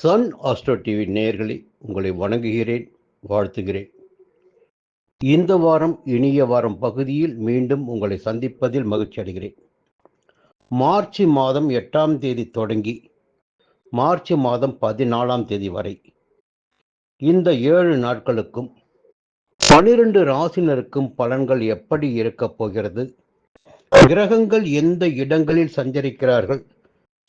Sun astro TV நேயர்களே, உங்களை வணங்குகிறேன், வாழ்த்துகிறேன். இந்த வாரம் இனிய வாரம் பகுதியில் மீண்டும் உங்களை சந்திப்பதில் மகிழ்ச்சி அடைகிறேன். மார்ச் மாதம் 8ஆம் தேதி தொடங்கி மார்ச் மாதம் 14ஆம் தேதி வரை இந்த 7 நாட்களுக்கும் 12 ராசினருக்கும் பலன்கள் எப்படி இருக்கப் போகிறது, கிரகங்கள் எந்த இடங்களில் சஞ்சரிக்கிறார்கள்,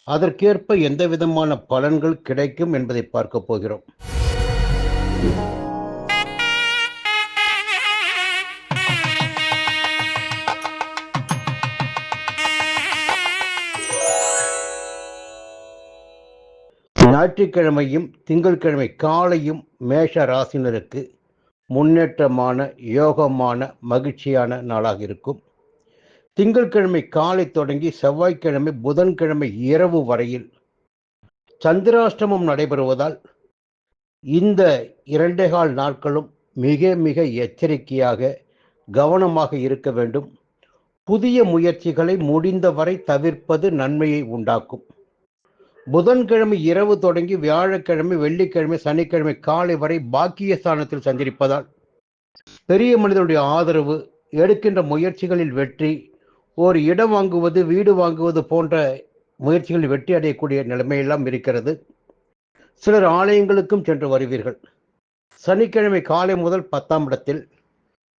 அதற்கேற்ப எந்த விதமான பலன்கள் கிடைக்கும் என்பதை பார்க்க போகிறோம். ஞாயிற்றுக்கிழமையும் திங்கட்கிழமை காலையும் மேஷ ராசினருக்கு முன்னேற்றமான யோகமான மகிழ்ச்சியான நாளாக இருக்கும். திங்கட்கிழமை காலை தொடங்கி செவ்வாய்க்கிழமை புதன்கிழமை இரவு வரையில் சந்திராஷ்டமம் நடைபெறுவதால் இந்த 2.25 நாட்களும் மிக மிக எச்சரிக்கையாக கவனமாக இருக்க வேண்டும். புதிய முயற்சிகளை முடிந்தவரை தவிர்ப்பது நன்மையை உண்டாக்கும். புதன்கிழமை இரவு தொடங்கி வியாழக்கிழமை வெள்ளிக்கிழமை சனிக்கிழமை காலை வரை பாக்கியஸ்தானத்தில் சஞ்சரிப்பதால் பெரிய மனிதனுடைய ஆதரவு, எடுக்கின்ற முயற்சிகளில் வெற்றி, ஒரு இடம் வாங்குவது வீடு வாங்குவது போன்ற முயற்சிகளில் வெற்றி அடையக்கூடிய நிலைமையெல்லாம் இருக்கிறது. சிலர் ஆலயங்களுக்கும் சென்று வருவீர்கள். சனிக்கிழமை காலை முதல் 10ஆம் இடத்தில்,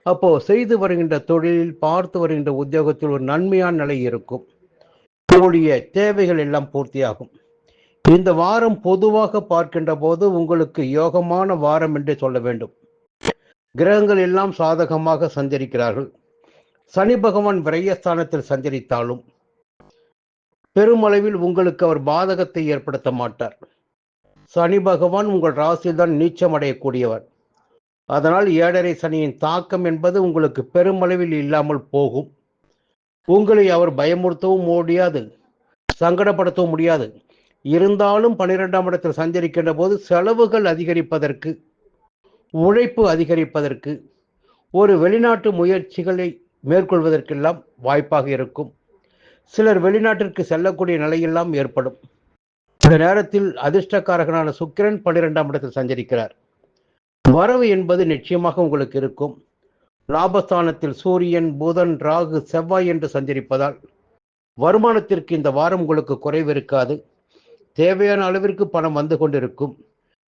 அப்போ செய்து வருகின்ற தொழிலில் பார்த்து வருகின்ற உத்தியோகத்தில் ஒரு நன்மையான நிலை இருக்கும். உங்களுடைய தேவைகள் எல்லாம் பூர்த்தியாகும். இந்த வாரம் பொதுவாக பார்க்கின்ற போது உங்களுக்கு யோகமான வாரம் என்று சொல்ல வேண்டும். கிரகங்கள் எல்லாம் சாதகமாக சஞ்சரிக்கிறார்கள். சனி பகவான் விரயஸ்தானத்தில் சஞ்சரித்தாலும் பெருமளவில் உங்களுக்கு அவர் பாதகத்தை ஏற்படுத்த மாட்டார். சனி பகவான் உங்கள் ராசியில்தான் நீச்சம் அடையக்கூடியவர். அதனால் 7.5 சனியின் தாக்கம் என்பது உங்களுக்கு பெருமளவில் இல்லாமல் போகும். உங்களை அவர் பயமுறுத்தவும் முடியாது, சங்கடப்படுத்தவும் முடியாது. இருந்தாலும் 12ஆம் இடத்தில் சஞ்சரிக்கின்ற போது செலவுகள் அதிகரிப்பதற்கு, உழைப்பு அதிகரிப்பதற்கு, ஒரு வெளிநாட்டு முயற்சிகளை மேற்கொள்வதற்கெல்லாம் வாய்ப்பாக இருக்கும். சிலர் வெளிநாட்டிற்கு செல்லக்கூடிய நிலையெல்லாம் ஏற்படும். இந்த நேரத்தில் அதிர்ஷ்டக்காரகனான சுக்கிரன் 12ஆம் இடத்தில் சஞ்சரிக்கிறார். வரவு என்பது நிச்சயமாக உங்களுக்கு இருக்கும். லாபஸ்தானத்தில் சூரியன், புதன், ராகு, செவ்வாய் என்று சஞ்சரிப்பதால் வருமானத்திற்கு இந்த வாரம் உங்களுக்கு குறைவு இருக்காது. தேவையான அளவிற்கு பணம் வந்து கொண்டிருக்கும்,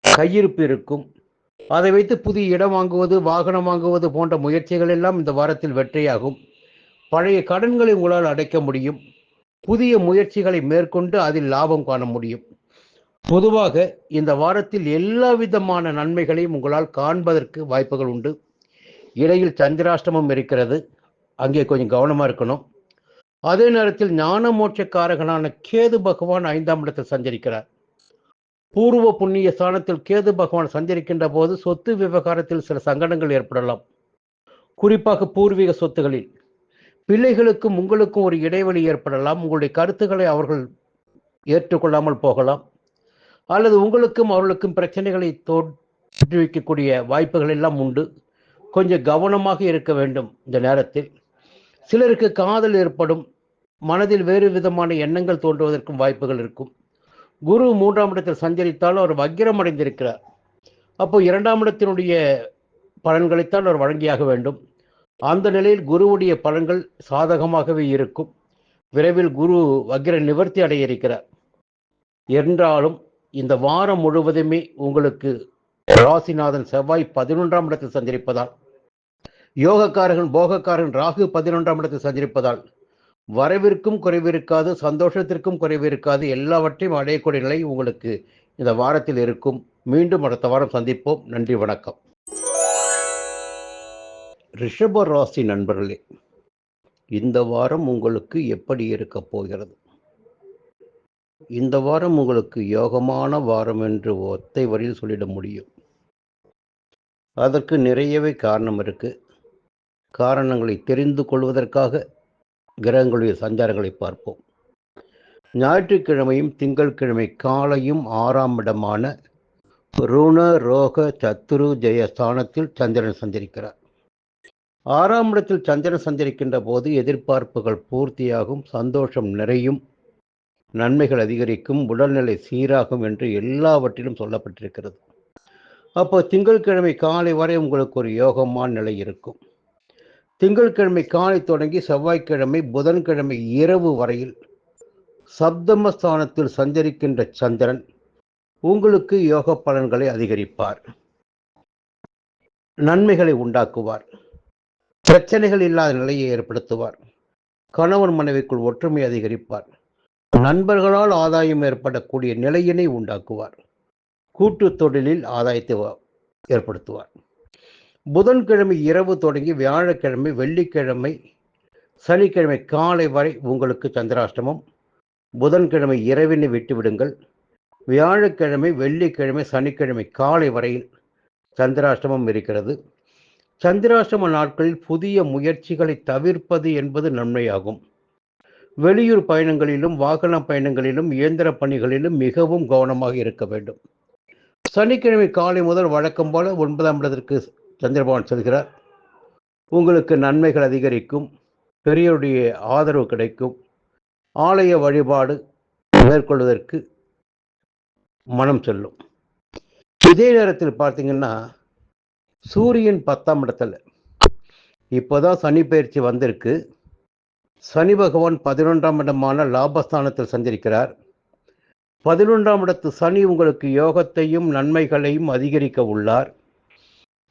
கையிருப்பு இருக்கும். அதை வைத்து புதிய இடம் வாங்குவது, வாகனம் வாங்குவது போன்ற முயற்சிகள் எல்லாம் இந்த வாரத்தில் வெற்றியாகும். பழைய கடன்களை உங்களால் அடைக்க முடியும். புதிய முயற்சிகளை மேற்கொண்டு அதில் லாபம் காண முடியும். பொதுவாக இந்த வாரத்தில் எல்லா விதமான நன்மைகளையும் உங்களால் காண்பதற்கு வாய்ப்புகள் உண்டு. இடையில் சந்திராஷ்டமம் இருக்கிறது, அங்கே கொஞ்சம் கவனமாக இருக்கணும். அதே நேரத்தில் ஞான மோட்சக்காரகனான கேது பகவான் 5ஆம் இடத்தில் சஞ்சரிக்கிறார். பூர்வ புண்ணிய ஸ்தானத்தில் கேது பகவான் சஞ்சரிக்கின்ற போது சொத்து விவகாரத்தில் சில சங்கடங்கள் ஏற்படலாம். குறிப்பாக பூர்வீக சொத்துகளில் பிள்ளைகளுக்கும் உங்களுக்கும் ஒரு இடைவெளி ஏற்படலாம். உங்களுடைய கருத்துக்களை அவர்கள் ஏற்றுக்கொள்ளாமல் போகலாம். அல்லது உங்களுக்கும் அவர்களுக்கும் பிரச்சனைகளை தோற்றுவிக்கக்கூடிய வாய்ப்புகள் எல்லாம் உண்டு. கொஞ்சம் கவனமாக இருக்க வேண்டும் இந்த நேரத்தில். சிலருக்கு காதல் ஏற்படும், மனதில் வேறு விதமான எண்ணங்கள் தோன்றுவதற்கும் வாய்ப்புகள் இருக்கும். குரு 3ஆம் இடத்தில் சஞ்சரித்தாலும் அவர் வக்கிரம் அடைந்திருக்கிறார். அப்போ 2ஆம் இடத்தினுடைய பலன்களைத்தான் அவர் வழங்கியாக வேண்டும். அந்த நிலையில் குருவுடைய பலன்கள் சாதகமாகவே இருக்கும். விரைவில் குரு வக்கிர நிவர்த்தி அடைய இருக்கிறார். என்றாலும் இந்த வாரம் முழுவதுமே உங்களுக்கு ராசிநாதன் செவ்வாய் 11ஆம் இடத்தில் சஞ்சரிப்பதால், யோகக்காரகன் போகக்காரன் ராகு 11ஆம் இடத்தில் சஞ்சரிப்பதால் வரவிற்கும் குறைவு இருக்காது, சந்தோஷத்திற்கும் குறைவு இருக்காது. எல்லாவற்றையும் அடையக்கூடிய நிலை உங்களுக்கு இந்த வாரத்தில் இருக்கும். மீண்டும் அடுத்த வாரம் சந்திப்போம். நன்றி, வணக்கம். ரிஷப ராசி நண்பர்களே, இந்த வாரம் உங்களுக்கு எப்படி இருக்க போகிறது? இந்த வாரம் உங்களுக்கு யோகமான வாரம் என்று ஒத்தை வரியில் சொல்லிட முடியும். அதற்கு நிறையவே காரணம் இருக்கு. காரணங்களை தெரிந்து கொள்வதற்காக கிரகங்களுடைய சஞ்சாரங்களை பார்ப்போம். ஞாயிற்றுக்கிழமையும் திங்கட்கிழமை காலையும் 6ஆம் இடமான ருண ரோக சத்துரு ஜெய ஸ்தானத்தில் சந்திரன் சஞ்சரிக்கிறார். 6ஆம் இடத்தில் சந்திரன் சஞ்சரிக்கின்ற போது எதிர்பார்ப்புகள் பூர்த்தியாகும், சந்தோஷம் நிறையும். நன்மைகள் அதிகரிக்கும், உடல்நிலை சீராகும் என்று எல்லாவற்றிலும் சொல்லப்பட்டிருக்கிறது. அப்போ திங்கட்கிழமை காலை வரை உங்களுக்கு ஒரு யோகமான நிலை இருக்கும். திங்கட்கிழமை காலை தொடங்கி செவ்வாய்க்கிழமை புதன்கிழமை இரவு வரையில் சப்தமஸ்தானத்தில் சஞ்சரிக்கின்ற சந்திரன் உங்களுக்கு யோக பலன்களை அதிகரிப்பார், நன்மைகளை உண்டாக்குவார், பிரச்சனைகள் இல்லாத நிலையை ஏற்படுத்துவார், கணவன் மனைவிக்குள் ஒற்றுமை அதிகரிப்பார், நண்பர்களால் ஆதாயம் ஏற்படக்கூடிய நிலையினை உண்டாக்குவார், கூட்டு தொழிலில் ஆதாயத்தை ஏற்படுத்துவார். புதன்கிழமை இரவு தொடங்கி வியாழக்கிழமை வெள்ளிக்கிழமை சனிக்கிழமை காலை வரை உங்களுக்கு சந்திராஷ்டமம். புதன்கிழமை இரவினை விட்டுவிடுங்கள். வியாழக்கிழமை வெள்ளிக்கிழமை சனிக்கிழமை காலை வரையில் சந்திராஷ்டமம் இருக்கிறது. சந்திராஷ்டம நாட்களில் புதிய முயற்சிகளை தவிர்ப்பது என்பது நன்மையாகும். வெளியூர் பயணங்களிலும் வாகன பயணங்களிலும் இயந்திர பணிகளிலும் மிகவும் கவனமாக இருக்க வேண்டும். சனிக்கிழமை காலை முதல் வழக்கம் போல 9ஆம் இடத்திற்கு சந்திரபகவான் செல்கிறார். உங்களுக்கு நன்மைகள் அதிகரிக்கும், பெரியோருடைய ஆதரவு கிடைக்கும், ஆலய வழிபாடு மேற்கொள்வதற்கு மனம் செல்லும். இதே நேரத்தில் பார்த்தீங்கன்னா சூரியன் 10ஆம் இடத்துல இப்போதான் சனி பயிற்சி வந்திருக்கு. சனி பகவான் 11ஆம் இடமான லாபஸ்தானத்தில் சஞ்சரிக்கிறார். 11ஆம் இடத்து சனி உங்களுக்கு யோகத்தையும் நன்மைகளையும் அதிகரிக்க உள்ளார்.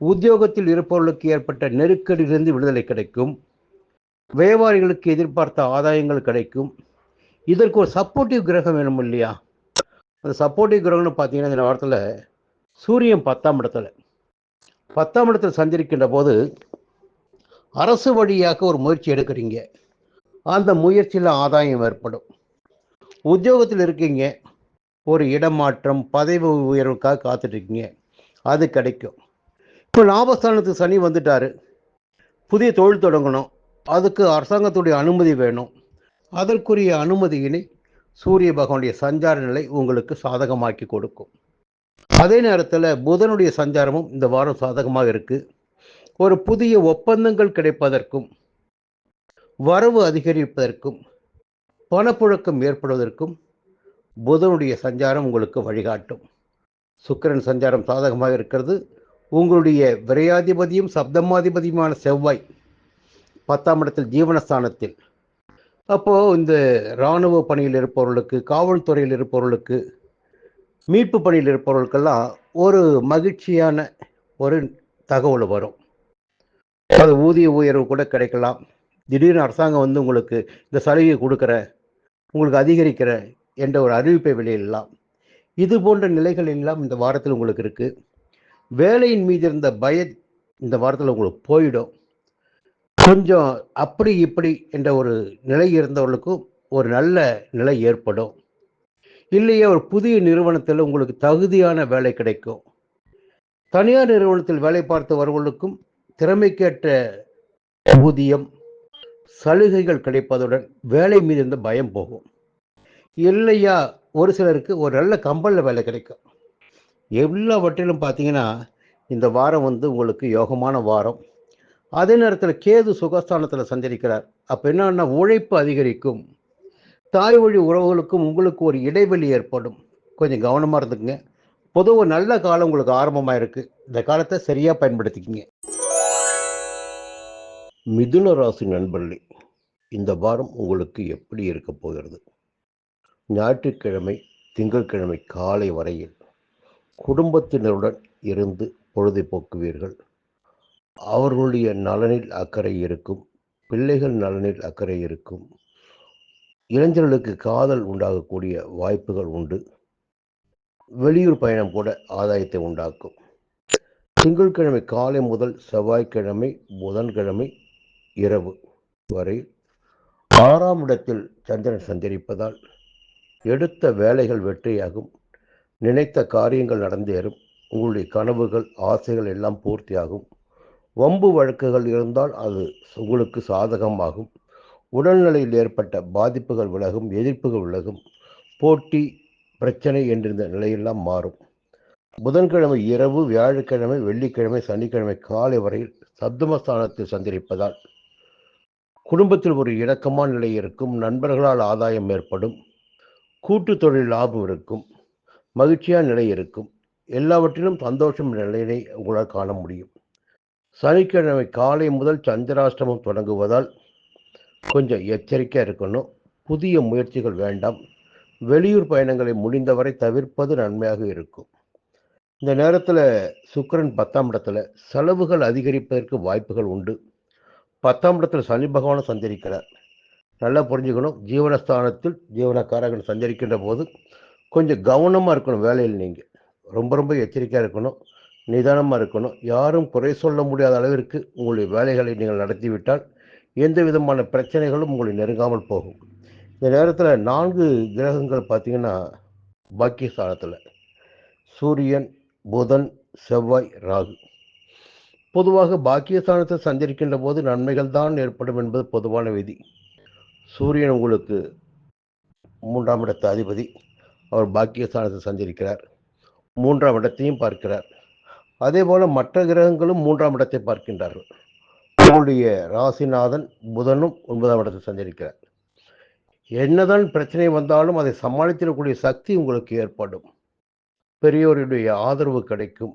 உத்தியோகத்தில் இருப்பவர்களுக்கு ஏற்பட்ட நெருக்கடியிலிருந்து விடுதலை கிடைக்கும். வியாபாரிகளுக்கு எதிர்பார்த்த ஆதாயங்கள் கிடைக்கும். இதற்கு ஒரு சப்போர்ட்டிவ் கிரகம் வேணும் இல்லையா? அந்த சப்போர்ட்டிவ் கிரகம்னு பார்த்தீங்கன்னா இந்த வாரத்தில் சூரியன் 10ஆம் இடத்துல 10ஆம் இடத்தில் சஞ்சரிக்கின்ற போது அரசு வழியாக ஒரு முயற்சி எடுக்கிறீங்க, அந்த முயற்சியில் ஆதாயம் ஏற்படும். உத்தியோகத்தில் இருக்கீங்க, ஒரு இடமாற்றம் பதவி உயர்வுக்காக காத்துட்ருக்கீங்க, அது கிடைக்கும். இப்போ லாபஸ்தானத்துக்கு சனி வந்துட்டாரு, புதிய தொழில் தொடங்கணும், அதுக்கு அரசாங்கத்துடைய அனுமதி வேணும். அதற்குரிய அனுமதியினை சூரிய பகவானுடைய சஞ்சார நிலை உங்களுக்கு சாதகமாக்கி கொடுக்கும். அதே நேரத்தில் புதனுடைய சஞ்சாரமும் இந்த வாரம் சாதகமாக இருக்கு. ஒரு புதிய ஒப்பந்தங்கள் கிடைப்பதற்கும் வரவு அதிகரிப்பதற்கும் பணப்புழக்கம் ஏற்படுவதற்கும் புதனுடைய சஞ்சாரம் உங்களுக்கு வழிகாட்டும். சுக்கிரன் சஞ்சாரம் சாதகமாக இருக்கிறது. உங்களுடைய விரையாதிபதியும் சப்தமாதிபதியுமான செவ்வாய் 10ஆம் இடத்தில் ஜீவனஸ்தானத்தில். அப்போது இந்த இராணுவ பணியில் இருப்பவர்களுக்கு, காவல்துறையில் இருப்பவர்களுக்கு, மீட்பு பணியில் இருப்பவர்களுக்கெல்லாம் ஒரு மகிழ்ச்சியான ஒரு தகவல் வரும். அது ஊதிய உயர்வு கூட கிடைக்கலாம். திடீர்னு அரசாங்கம் வந்து உங்களுக்கு இந்த சலுகை கொடுக்குற, உங்களுக்கு அதிகரிக்கிற என்ற ஒரு அறிவிப்பை வெளியிடலாம். இது போன்ற நிலைகள் எல்லாம் இந்த வாரத்தில் உங்களுக்கு இருக்குது. வேலையின் மீது இருந்த பயம் இந்த வாரத்தில் உங்களுக்கு போயிடும். கொஞ்சம் அப்படி இப்படி என்ற ஒரு நிலை இருந்தவர்களுக்கும் ஒரு நல்ல நிலை ஏற்படும். இல்லையே ஒரு புதிய நிறுவனத்தில் உங்களுக்கு தகுதியான வேலை கிடைக்கும். தனியார் நிறுவனத்தில் வேலை பார்த்து வருவர்களுக்கும் திறமைக்கேற்ற ஊதியம் சலுகைகள் கிடைப்பதுடன் வேலை மீது இருந்த பயம் போகும். இல்லையா ஒரு சிலருக்கு ஒரு நல்ல கம்பெனியில் வேலை கிடைக்கும். எல்லாவற்றிலும் பார்த்தீங்கன்னா இந்த வாரம் வந்து உங்களுக்கு யோகமான வாரம். அதே நேரத்தில் கேது சுகஸ்தானத்தில் சஞ்சரிக்கிறார். அப்போ என்னன்னா உழைப்பு அதிகரிக்கும். தாய் வழி உறவுகளுக்கும் உங்களுக்கு ஒரு இடைவெளி ஏற்படும். கொஞ்சம் கவனமாக இருந்துக்குங்க. பொதுவாக நல்ல காலம் உங்களுக்கு ஆரம்பமாக இருக்குது. இந்த காலத்தை சரியாக பயன்படுத்திக்கிங்க. மிதுன ராசி நண்பர்களே, இந்த வாரம் உங்களுக்கு எப்படி இருக்க போகிறது? ஞாயிற்றுக்கிழமை திங்கட்கிழமை காலை வரையில் குடும்பத்தினருடன் இருந்து பொழுதை போக்குவீர்கள். அவர்களுடைய நலனில் அக்கறை இருக்கும், பிள்ளைகள் நலனில் அக்கறை இருக்கும். இளைஞர்களுக்கு காதல் உண்டாகக்கூடிய வாய்ப்புகள் உண்டு. வெளியூர் பயணம் கூட ஆதாயத்தை உண்டாக்கும். திங்கட்கிழமை காலை முதல் செவ்வாய்க்கிழமை புதன்கிழமை இரவு வரை 6ஆம் இடத்தில் சந்திரன் சஞ்சரிப்பதால் எடுத்த வேலைகள் வெற்றியாகும். நினைத்த காரியங்கள் நடந்தேறும். உங்களுடைய கனவுகள் ஆசைகள் எல்லாம் பூர்த்தியாகும். வம்பு வழக்குகள் இருந்தால் அது உங்களுக்கு சாதகமாகும். உடல்நிலையில் ஏற்பட்ட பாதிப்புகள் விலகும், எதிர்ப்புகள் விலகும். போட்டி பிரச்சனை என்கின்ற நிலையெல்லாம் மாறும். புதன்கிழமை இரவு வியாழக்கிழமை வெள்ளிக்கிழமை சனிக்கிழமை காலை வரையில் சப்தமஸ்தானத்தில் சந்திரிப்பதால் குடும்பத்தில் ஒரு இணக்கமான நிலை இருக்கும். நண்பர்களால் ஆதாயம் ஏற்படும். கூட்டு தொழில் லாபம் இருக்கும், மகிழ்ச்சியான நிலை இருக்கும். எல்லாவற்றிலும் சந்தோஷம் நிலையை உங்களால் காண முடியும். சனிக்கிழமை காலை முதல் சந்திராஷ்டமம் தொடங்குவதால் கொஞ்சம் எச்சரிக்கையாக இருக்கணும். புதிய முயற்சிகள் வேண்டாம். வெளியூர் பயணங்களை முடிந்தவரை தவிர்ப்பது நன்மையாக இருக்கும். இந்த நேரத்தில் சுக்கிரன் 10ஆம் இடத்துல செலவுகள் அதிகரிப்பதற்கு வாய்ப்புகள் உண்டு. 10ஆம் இடத்துல சனி பகவானும் சஞ்சரிக்கிறார். நல்லா புரிஞ்சுக்கணும், ஜீவனஸ்தானத்தில் ஜீவனக்காரகன் சஞ்சரிக்கின்ற போது கொஞ்சம் கவனமாக இருக்கணும். வேலையில் நீங்கள் ரொம்ப ரொம்ப எச்சரிக்கையாக இருக்கணும், நிதானமாக இருக்கணும். யாரும் குறை சொல்ல முடியாத அளவிற்கு உங்களுடைய வேலைகளை நீங்கள் நடத்திவிட்டால் எந்த விதமான பிரச்சனைகளும் உங்களை நெருங்காமல் போகும். இந்த நேரத்தில் 4 கிரகங்கள் பார்த்திங்கன்னா பாக்கியஸ்தானத்தில் சூரியன், புதன், செவ்வாய், ராகு. பொதுவாக பாக்கியஸ்தானத்தில் சஞ்சரிக்கின்ற போது நன்மைகள் தான் ஏற்படும் என்பது பொதுவான விதி. சூரியன் உங்களுக்கு 3ஆம் இடத்து அதிபதி. அவர் பாக்கியஸ்தானத்தில் சஞ்சரிக்கிறார், 3ஆம் இடத்தையும் பார்க்கிறார். அதே போல மற்ற கிரகங்களும் 3ஆம் இடத்தை பார்க்கின்றார்கள். உங்களுடைய ராசிநாதன் புதனும் 9ஆம் இடத்தில் சஞ்சரிக்கிறார். என்னதான் பிரச்சனை வந்தாலும் அதை சமாளித்திடக்கூடிய சக்தி உங்களுக்கு ஏற்படும். பெரியோருடைய ஆதரவு கிடைக்கும்.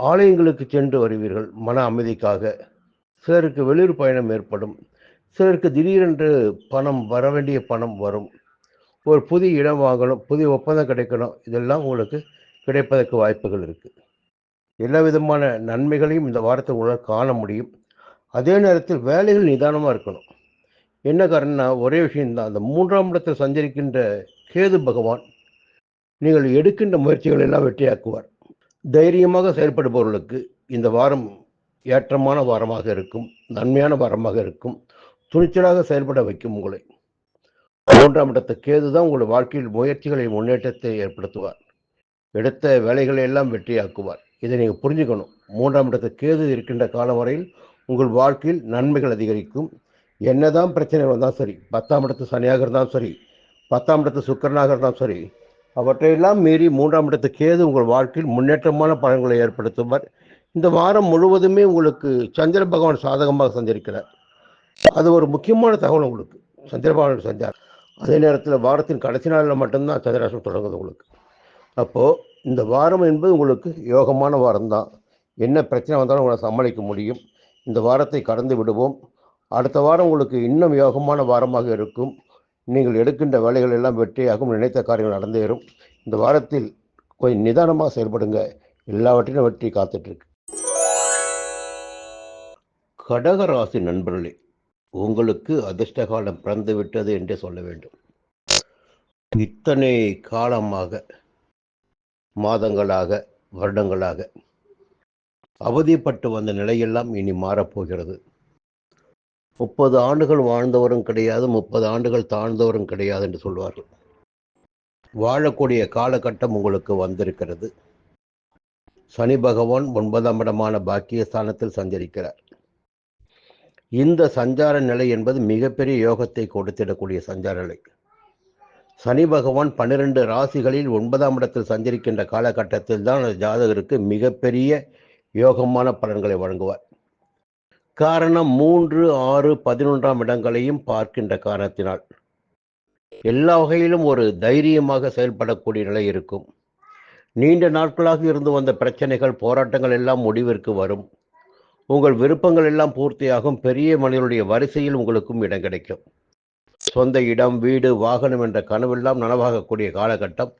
ஆலயங்களுக்கு சென்று வருவீர்கள் மன அமைதிக்காக. சிலருக்கு வெளியூர் பயணம் ஏற்படும். சிலருக்கு திடீரென்று பணம் வர வேண்டிய பணம் வரும். ஒரு புதிய இடம் வாங்கணும், புதிய ஒப்பந்தம் கிடைக்கணும். இதெல்லாம் உங்களுக்கு கிடைப்பதற்கு வாய்ப்புகள் இருக்குது. எல்லா விதமான நன்மைகளையும் இந்த வாரத்தை உங்களால் காண முடியும். அதே நேரத்தில் வேலைகள் நிதானமாக இருக்கணும். என்ன காரணம்னா ஒரே விஷயம்தான், அந்த 3ஆம் இடத்தில் சஞ்சரிக்கின்ற கேது பகவான் நீங்கள் எடுக்கின்ற முயற்சிகள் எல்லாம் வெற்றியாக்குவார். தைரியமாக செயல்படுபவர்களுக்கு இந்த வாரம் ஏற்றமான வாரமாக இருக்கும், நன்மையான வாரமாக இருக்கும். துணிச்சலாக செயல்பட வைக்கும் உங்களை. 3ஆம் இடத்து கேது தான் உங்கள் வாழ்க்கையில் முயற்சிகளை முன்னேற்றத்தை ஏற்படுத்துவார். எடுத்த வேலைகளை எல்லாம் வெற்றியாக்குவார். இதை நீங்கள் புரிஞ்சுக்கணும். 3ஆம் இடத்து கேது இருக்கின்ற காலம் வரையில் உங்கள் வாழ்க்கையில் நன்மைகள் அதிகரிக்கும். என்னதான் பிரச்சனை வந்தாலும் சரி, 10ஆம் இடத்து சனியாக இருந்தாலும் சரி, 10ஆம் இடத்து சுக்கிரனாக இருந்தாலும் சரி, அவற்றையெல்லாம் மீறி 3ஆம் இடத்து கேது உங்கள் வாழ்க்கையில் முன்னேற்றமான பலன்களை ஏற்படுத்துவார். இந்த வாரம் முழுவதுமே உங்களுக்கு சந்திர பகவான் சாதகமாக சஞ்சரிக்கிறார். அது ஒரு முக்கியமான தகவல் உங்களுக்கு, சந்திர பகவான் சஞ்சாரம். அதே நேரத்தில் வாரத்தின் கடைசி நாளில் மட்டும்தான் சந்திராஷ்டம் தொடங்குது உங்களுக்கு. அப்போது இந்த வாரம் என்பது உங்களுக்கு யோகமான வாரம்தான். என்ன பிரச்சனை வந்தாலும் உங்களை சமாளிக்க முடியும். இந்த வாரத்தை கடந்து விடுவோம். அடுத்த வாரம் உங்களுக்கு இன்னும் யோகமான வாரமாக இருக்கும். நீங்கள் எடுக்கின்ற வேலைகள் எல்லாம் வெற்றியாகும், நினைத்த காரியங்கள் நடந்தேறும். இந்த வாரத்தில் கொஞ்சம் நிதானமாக செயல்படுங்க, எல்லாவற்றிலும் வெற்றி காத்துட்ருக்கு. கடகராசி நண்பர்களே, உங்களுக்கு அதிர்ஷ்ட காலம் பிறந்து விட்டது என்றே சொல்ல வேண்டும். இத்தனை காலமாக, மாதங்களாக, வருடங்களாக அவதிப்பட்டு வந்த நிலையெல்லாம் இனி மாறப்போகிறது. 30 ஆண்டுகள் வாழ்ந்தவரும் கிடையாது, 30 ஆண்டுகள் தாழ்ந்தவரும் கிடையாது என்று சொல்வார்கள். வாழக்கூடிய காலகட்டம் உங்களுக்கு வந்திருக்கிறது. சனி பகவான் 9ஆம் இடமான பாக்கியஸ்தானத்தில் சஞ்சரிக்கிறார். இந்த சஞ்சார நிலை என்பது மிகப்பெரிய யோகத்தை கொடுத்திடக்கூடிய சஞ்சார நிலை. சனி பகவான் 12 ராசிகளில் 9ஆம் இடத்தில் சஞ்சரிக்கின்ற காலகட்டத்தில் தான் ஜாதகருக்கு மிகப்பெரிய யோகமான பலன்களை வழங்குவார். காரணம் 3, 6, 11ஆம் இடங்களையும் பார்க்கின்ற காரணத்தினால் எல்லா வகையிலும் ஒரு தைரியமாக செயல்படக்கூடிய நிலை இருக்கும். நீண்ட நாட்களாக இருந்து வந்த பிரச்சனைகள், போராட்டங்கள் எல்லாம் முடிவிற்கு வரும். உங்கள் விருப்பங்கள் எல்லாம் பூர்த்தியாகும். பெரிய மனிதனுடைய வரிசையில் உங்களுக்கும் இடம் கிடைக்கும். சொந்த இடம், வீடு, வாகனம் என்ற கனவெல்லாம் நனவாகக்கூடிய காலகட்டம்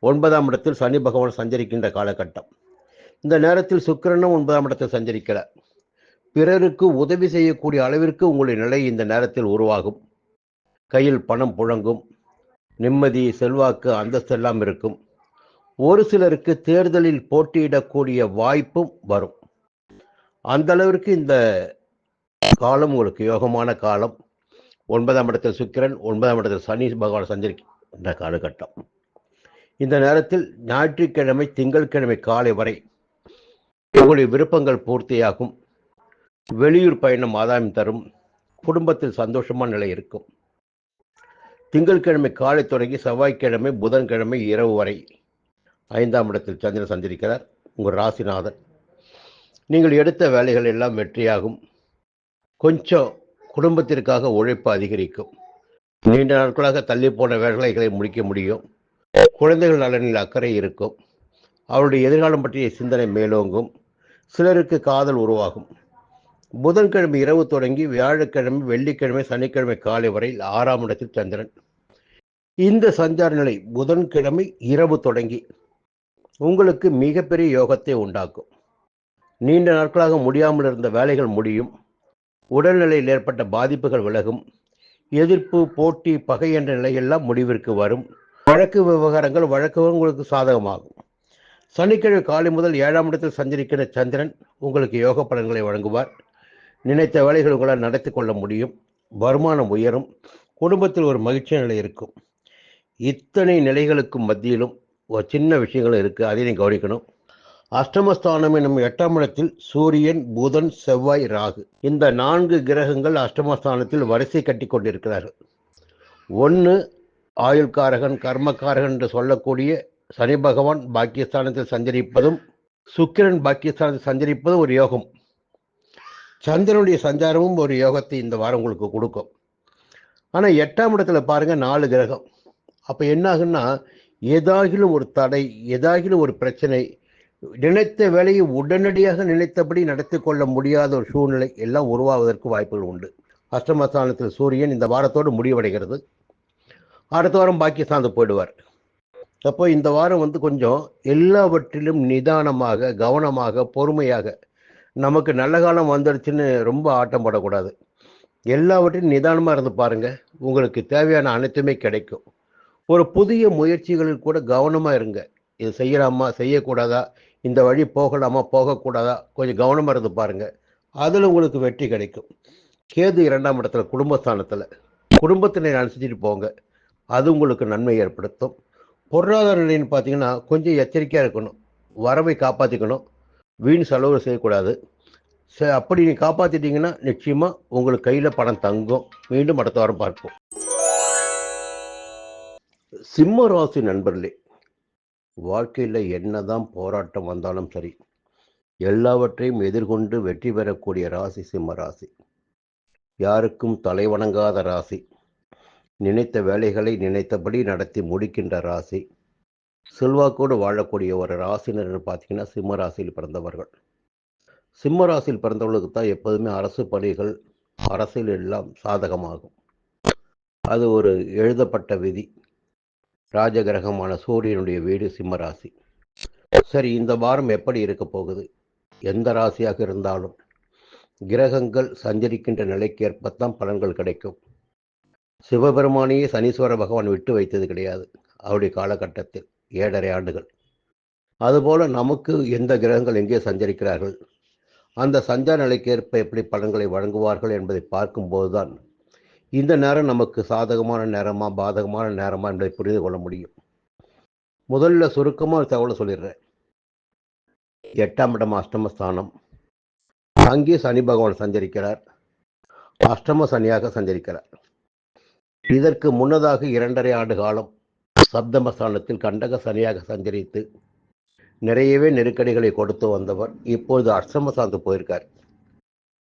9ஆம் இடத்தில் சனி பகவான் சஞ்சரிக்கின்ற காலகட்டம். இந்த நேரத்தில் சுக்கிரனும் 9ஆம் இடத்தில் சஞ்சரிக்கிறார். பிறருக்கு உதவி செய்யக்கூடிய அளவிற்கு உங்களுடைய நிலை இந்த நேரத்தில் உருவாகும். கையில் பணம் புழங்கும். நிம்மதி, செல்வாக்கு, அந்தஸ்து எல்லாம் இருக்கும். ஒரு சிலருக்கு தேர்தலில் போட்டியிடக்கூடிய வாய்ப்பும் வரும். அந்த அளவிற்கு இந்த காலம் உங்களுக்கு யோகமான காலம். 9ஆம் இடத்தில் சுக்கிரன், 9ஆம் இடத்தில் சனி பகவான் சஞ்சரிக்கின்ற காலகட்டம். இந்த நேரத்தில் ஞாயிற்றுக்கிழமை, திங்கட்கிழமை காலை வரை உங்களுடைய விருப்பங்கள் பூர்த்தியாகும். வெளியூர் பயணம் ஆதாயம் தரும். குடும்பத்தில் சந்தோஷமான நிலை இருக்கும். திங்கட்கிழமை காலை தொடங்கி செவ்வாய்க்கிழமை, புதன்கிழமை இரவு வரை 5ஆம் இடத்தில் சந்திரன் சஞ்சரிக்கிறார், உங்கள் ராசிநாதன். நீங்கள் எடுத்த வேலைகள் எல்லாம் வெற்றியாகும். கொஞ்சம் குடும்பத்திற்காக உழைப்பு அதிகரிக்கும். நீண்ட நாட்களாக தள்ளி போன வேலைகளை முடிக்க முடியும். குழந்தைகள் நலனில் அக்கறை இருக்கும். அவருடைய எதிர்காலம் பற்றிய சிந்தனை மேலோங்கும். சிலருக்கு காதல் உருவாகும். புதன்கிழமை இரவு தொடங்கி வியாழக்கிழமை, வெள்ளிக்கிழமை, சனிக்கிழமை காலை வரை 6ஆம் இடத்தில் சந்திரன். இந்த சஞ்சார நிலை புதன்கிழமை இரவு தொடங்கி உங்களுக்கு மிகப்பெரிய யோகத்தை உண்டாக்கும். நீண்ட நாட்களாக முடியாமல் இருந்த வேலைகள் முடியும். உடல்நிலையில் ஏற்பட்ட பாதிப்புகள் விலகும். எதிர்ப்பு, போட்டி, பகை என்ற நிலையெல்லாம் முடிவிற்கு வரும். வழக்கு விவகாரங்கள் உங்களுக்கு சாதகமாகும். சனிக்கிழமை காலை முதல் 7ஆம் இடத்தில் சஞ்சரிக்கிற சந்திரன் உங்களுக்கு யோக பலன்களை வழங்குவார். நினைத்த வேலைகள் உங்களால் நடத்தி கொள்ள முடியும். வருமானம் உயரும். குடும்பத்தில் ஒரு மகிழ்ச்சி நிலை இருக்கும். இத்தனை நிலைகளுக்கும் மத்தியிலும் ஒரு சின்ன விஷயங்கள் இருக்குது, அதை நீங்கள் கவனிக்கணும். அஷ்டமஸ்தானம் என்னும் 8ஆம் இடத்தில் சூரியன், புதன், செவ்வாய், ராகு, இந்த 4 கிரகங்கள் அஷ்டமஸ்தானத்தில் வரிசை கட்டி கொண்டிருக்கிறார்கள். ஒன்று ஆயுள்காரகன், கர்மக்காரகன் என்று சொல்லக்கூடிய சனி பகவான் பாக்கியஸ்தானத்தில் சஞ்சரிப்பதும், சுக்கிரன் பாக்கியஸ்தானத்தில் சஞ்சரிப்பதும் ஒரு யோகம். சந்திரனுடைய சஞ்சாரமும் ஒரு யோகத்தை இந்த வாரம் உங்களுக்கு கொடுக்கும். ஆனால் 8ஆம் இடத்துல பாருங்க 4 கிரகம். அப்போ என்ன ஆகுன்னா, ஏதாகிலும் ஒரு தடை, ஏதாகிலும் ஒரு பிரச்சனை, நினைத்த வேலையை உடனடியாக நினைத்தபடி நடத்தி கொள்ள முடியாத ஒரு சூழ்நிலை எல்லாம் உருவாவதற்கு வாய்ப்புகள் உண்டு. அஷ்டமஸ்தானத்தில் சூரியன் இந்த வாரத்தோடு முடிவடைகிறது. அடுத்த வாரம் பாக்கியஸ்தானத்துக்கு போயிடுவார். அப்போ இந்த வாரம் கொஞ்சம் எல்லாவற்றிலும் நிதானமாக, கவனமாக, பொறுமையாக, நமக்கு நல்ல காலம் வந்துடுச்சுன்னு ரொம்ப ஆட்டம் போடக்கூடாது. எல்லாவற்றையும் நிதானமாக இருந்து பாருங்க, உங்களுக்கு தேவையான அனைத்துமே கிடைக்கும். ஒரு புதிய முயற்சிகளில் கூட கவனமாக இருங்க. இது செய்யலாமா, செய்யக்கூடாதா, இந்த வழி போகலாமா, போகக்கூடாதா, கொஞ்சம் கவனமாக இருந்து பாருங்க. அதில் உங்களுக்கு வெற்றி கிடைக்கும். கேது 2ஆம் இடத்துல குடும்பஸ்தானத்தில், குடும்பத்தினை அனுசரிச்சுட்டு போங்க, அது உங்களுக்கு நன்மை ஏற்படுத்தும். பொருளாதார நிலைன்னு பார்த்தீங்கன்னா கொஞ்சம் எச்சரிக்கையாக இருக்கணும். வரவை காப்பாற்றிக்கணும், வீண் செலவு செய்யக்கூடாது. அப்படி நீங்கள் காப்பாற்றிட்டீங்கன்னா நிச்சயமாக உங்களுக்கு கையில் பணம் தங்கும். மீண்டும் அடுத்த வாரம் பார்ப்போம். சிம்ம ராசி நண்பர்களே, வாழ்க்கையில் என்னதான் போராட்டம் வந்தாலும் சரி, எல்லாவற்றையும் எதிர்கொண்டு வெற்றி பெறக்கூடிய ராசி சிம்ம ராசி. யாருக்கும் தலைவணங்காத ராசி. நினைத்த வேலைகளை நினைத்தபடி நடத்தி முடிக்கின்ற ராசி. செல்வாக்கோடு வாழக்கூடிய ஒரு ராசினர் பார்த்தீங்கன்னா சிம்ம ராசியில் பிறந்தவர்கள். சிம்ம ராசியில் பிறந்தவர்களுக்கு தான் எப்போதுமே அரசு பணிகள், அரசியல் எல்லாம் சாதகமாகும். அது ஒரு எழுதப்பட்ட விதி. ராஜகிரகமான சூரியனுடைய வீடு சிம்ம ராசி. சரி, இந்த வாரம் எப்படி இருக்க போகுது? எந்த ராசியாக இருந்தாலும் கிரகங்கள் சஞ்சரிக்கின்ற நிலைக்கேற்பத்தான் பலன்கள் கிடைக்கும். சிவபெருமானையே சனீஸ்வர பகவான் விட்டு வைத்தது கிடையாது அவருடைய காலகட்டத்தில் 7.5 ஆண்டுகள். அதுபோல நமக்கு எந்த கிரகங்கள் எங்கே சஞ்சரிக்கிறார்கள், அந்த சஞ்சார நிலைக்கேற்ப எப்படி பலன்களை வழங்குவார்கள் என்பதை பார்க்கும்போதுதான் இந்த நேரம் நமக்கு சாதகமான நேரமா பாதகமான நேரமா என்பதை புரிந்து கொள்ள முடியும். முதல்ல சுருக்கமாக ஒரு தகவலை சொல்லிடுறேன். 8ஆம் இடம் அஷ்டமஸ்தானம். அங்கே சனி பகவான் சஞ்சரிக்கிறார். அஷ்டம சனியாக சஞ்சரிக்கிறார். இதற்கு முன்னதாக 2.5 ஆண்டு காலம் சப்தமஸ்தானத்தில் கண்டக சனியாக சஞ்சரித்து நிறையவே நெருக்கடிகளை கொடுத்து வந்தவர் இப்பொழுது அஷ்டமஸ்தானத்துக்கு போயிருக்கார்.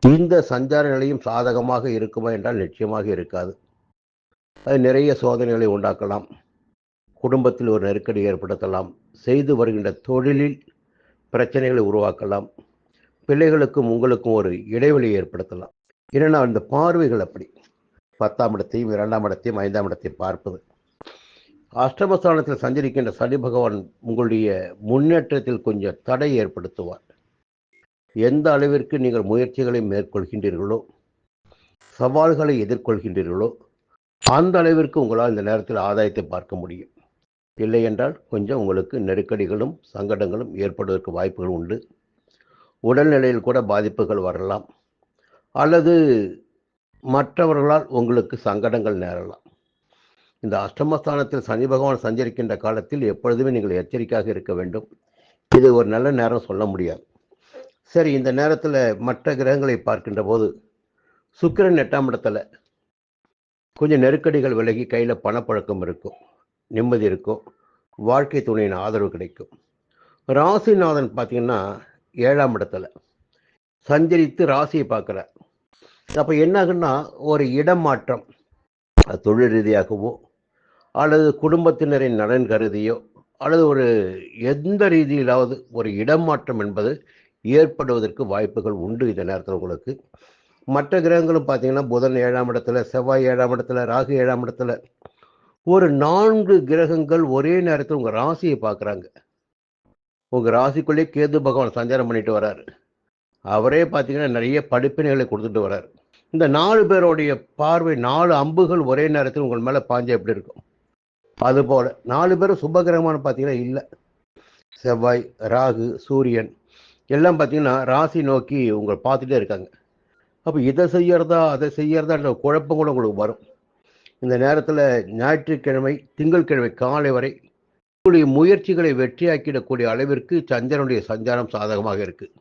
இந்த சஞ்சார நிலையும் சாதகமாக இருக்குமா என்றால் நிச்சயமாக இருக்காது. அது நிறைய சோதனைகளை உண்டாக்கலாம். குடும்பத்தில் ஒரு நெருக்கடி ஏற்படுத்தலாம். செய்து வருகின்ற தொழிலில் பிரச்சனைகளை உருவாக்கலாம். பிள்ளைகளுக்கும் உங்களுக்கும் ஒரு இடைவெளி ஏற்படுத்தலாம். ஏன்னா அந்த பார்வைகள் அப்படி 10ஆம் இடத்தையும் 2ஆம் இடத்தையும் 5ஆம் இடத்தையும் பார்ப்பது. அஷ்டமஸ்தானத்தில் சஞ்சரிக்கின்ற சனி பகவான் உங்களுடைய முன்னேற்றத்தில் கொஞ்சம் தடை ஏற்படுத்துவார். எந்த அளவிற்கு நீங்கள் முயற்சிகளை மேற்கொள்கின்றீர்களோ, சவால்களை எதிர்கொள்கின்றீர்களோ, அந்த அளவிற்கு உங்களால் இந்த நேரத்தில் ஆதாயத்தை பார்க்க முடியும். இல்லை என்றால் கொஞ்சம் உங்களுக்கு நெருக்கடிகளும் சங்கடங்களும் ஏற்படுவதற்கு வாய்ப்புகள் உண்டு. உடல்நிலையில் கூட பாதிப்புகள் வரலாம். அல்லது மற்றவர்களால் உங்களுக்கு சங்கடங்கள் நேரலாம். இந்த அஷ்டமஸ்தானத்தில் சனி பகவான் சஞ்சரிக்கின்ற காலத்தில் எப்பொழுதுமே நீங்கள் எச்சரிக்கையாக இருக்க வேண்டும். இது ஒரு நல்ல நேரம் சொல்ல முடியாது. சரி, இந்த நேரத்தில் மற்ற கிரகங்களை பார்க்கின்ற போது சுக்கிரன் 8ஆம் இடத்துல கொஞ்சம் நெருக்கடிகள் விலகி கையில் பணப்பழக்கம் இருக்கும், நிம்மதி இருக்கும், வாழ்க்கை துணையின் ஆதரவு கிடைக்கும். ராசிநாதன் பார்த்தீங்கன்னா 7ஆம் இடத்துல சஞ்சரித்து ராசியை பார்க்குறார். அப்போ என்ன ஆகுன்னா ஒரு இடம் மாற்றம், அது தொழில் ரீதியாகவோ அல்லது குடும்பத்தினரின் நலன் கருதியோ அல்லது ஒரு எந்த ரீதியிலாவது ஒரு இடமாற்றம் என்பது ஏற்படுவதற்கு வாய்ப்புகள் உண்டு இந்த நேரத்தில் உங்களுக்கு. மற்ற கிரகங்களும் பார்த்தீங்கன்னா புதன் 7ஆம் இடத்துல, செவ்வாய் 7ஆம் இடத்துல, ராகு 7ஆம் இடத்துல, ஒரு 4 கிரகங்கள் ஒரே நேரத்தில் உங்கள் ராசியை பார்க்குறாங்க. உங்கள் ராசிக்குள்ளே கேது பகவான் சஞ்சாரம் பண்ணிட்டு வர்றாரு. அவரே பார்த்தீங்கன்னா நிறைய படிப்பினைகளை கொடுத்துட்டு வர்றாரு. இந்த 4 பேருடைய பார்வை 4 அம்புகள் ஒரே நேரத்தில் உங்கள் மேலே பாஞ்ச எப்படி இருக்கும்? அதுபோல் 4 பேரும் சுபகிரகமான பார்த்தீங்கன்னா இல்லை. செவ்வாய், ராகு, சூரியன் எல்லாம் பார்த்தீங்கன்னா ராசி நோக்கி உங்களை பார்த்துட்டே இருக்காங்க. அப்போ இதை செய்யறதா அதை செய்யறதான்ற குழப்பம் கூட உங்களுக்கு வரும். இந்த நேரத்தில் ஞாயிற்றுக்கிழமை திங்கட்கிழமை காலை வரை உங்களுடைய முயற்சிகளை வெற்றியாக்கிடக்கூடிய அளவிற்கு சந்திரனுடைய சஞ்சாரம் சாதகமாக இருக்குது.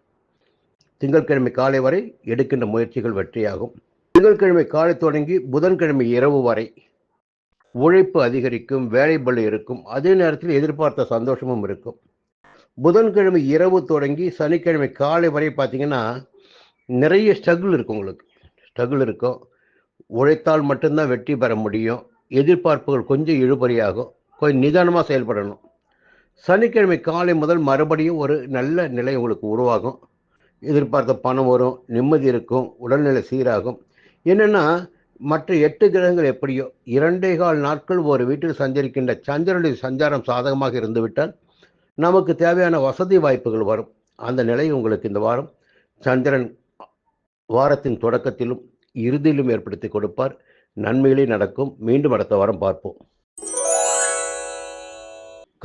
திங்கட்கிழமை காலை வரை எடுக்கின்ற முயற்சிகள் வெற்றியாகும். திங்கட்கிழமை காலை தொடங்கி புதன்கிழமை இரவு வரை உழைப்பு அதிகரிக்கும், வேலை பளு இருக்கும், அதே நேரத்தில் எதிர்பார்த்த சந்தோஷமும் இருக்கும். புதன்கிழமை இரவு தொடங்கி சனிக்கிழமை காலை வரை பார்த்தீங்கன்னா நிறைய ஸ்ட்ரகிள் இருக்கும். உங்களுக்கு ஸ்ட்ரகிள் இருக்கும். உழைத்தால் மட்டும்தான் வெற்றி பெற முடியும். எதிர்பார்ப்புகள் கொஞ்சம் இழுபறியாகும். கொஞ்சம் நிதானமாக செயல்படணும். சனிக்கிழமை காலை முதல் மறுபடியும் ஒரு நல்ல நிலை உங்களுக்கு உருவாகும். எதிர்பார்த்த பணம் வரும், நிம்மதி இருக்கும், உடல்நிலை சீராகும். என்னென்னா மற்ற 8 கிரகங்கள் எப்படியோ 2.25 நாட்கள் ஒரு வீட்டில் சஞ்சரிக்கின்ற சந்திரனுடைய சஞ்சாரம் சாதகமாக இருந்துவிட்டால் நமக்கு தேவையான வசதி வாய்ப்புகள் வரும். அந்த நிலை உங்களுக்கு இந்த வாரம் சந்திரன் வாரத்தின் தொடக்கத்திலும் இறுதியிலும் ஏற்படுத்தி கொடுப்பார். நன்மைகளே நடக்கும். மீண்டும் அடுத்த வாரம் பார்ப்போம்.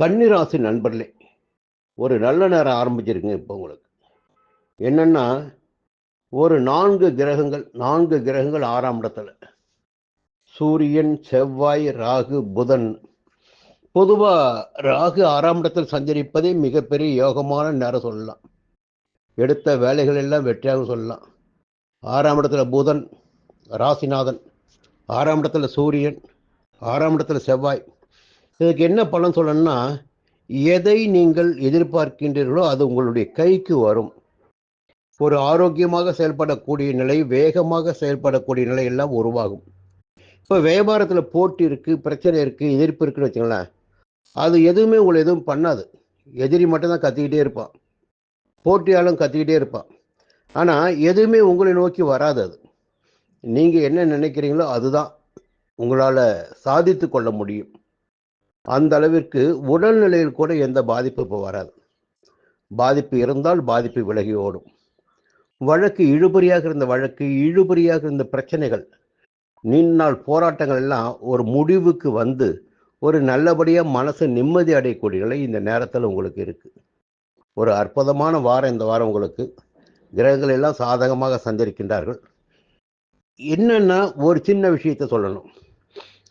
கன்னிராசி நண்பர்களே, ஒரு நல்ல நேரம் ஆரம்பிச்சிருக்குங்க. இப்போ உங்களுக்கு என்னன்னா ஒரு 4 கிரகங்கள் 6ஆம் இடத்துல, சூரியன், செவ்வாய், ராகு, புதன். பொதுவாக ராகு 6ஆம் இடத்தில் சஞ்சரிப்பதே மிகப்பெரிய யோகமான நேரம் சொல்லலாம். எடுத்த வேலைகள் எல்லாம் வெற்றியாக சொல்லலாம். 6ஆம் இடத்துல புதன் ராசிநாதன், 6ஆம் இடத்துல சூரியன், 6ஆம் இடத்துல செவ்வாய். இதுக்கு என்ன பலன் சொல்லணும்னா, எதை நீங்கள் எதிர்பார்க்கின்றீர்களோ அது உங்களுடைய கைக்கு வரும். ஒரு ஆரோக்கியமாக செயல்படக்கூடிய நிலை, வேகமாக செயல்படக்கூடிய நிலை எல்லாம் உருவாகும். இப்போ வியாபாரத்தில் போட்டி இருக்குது, பிரச்சனை இருக்குது, எதிர்ப்பு இருக்குன்னு வச்சுங்களேன், அது எதுவுமே உங்களை எதுவும் பண்ணாது. எதிரி மட்டும்தான் கத்திக்கிட்டே இருப்பான், போட்டியாலும் கத்திக்கிட்டே இருப்பான். ஆனால் எதுவுமே உங்களை நோக்கி வராது. அது நீங்கள் என்ன நினைக்கிறீங்களோ அதுதான் உங்களால் சாதித்து கொள்ள முடியும். அந்த அளவிற்கு உடல்நிலையில் கூட எந்த பாதிப்பு இப்போ வராது. பாதிப்பு இருந்தால் பாதிப்பு விலகி ஓடும். வழக்கு இழுபறியாக இருந்த பிரச்சனைகள், நீண்ட நாள் போராட்டங்கள் எல்லாம் ஒரு முடிவுக்கு வந்து ஒரு நல்லபடியாக மனசு நிம்மதி அடையக்கூடிய நிலை இந்த நேரத்தில் உங்களுக்கு இருக்குது. ஒரு அற்புதமான வாரம் இந்த வாரம் உங்களுக்கு. கிரகங்கள் எல்லாம் சாதகமாக சஞ்சரிக்கின்றார்கள். என்னன்னா ஒரு சின்ன விஷயத்தை சொல்லணும்.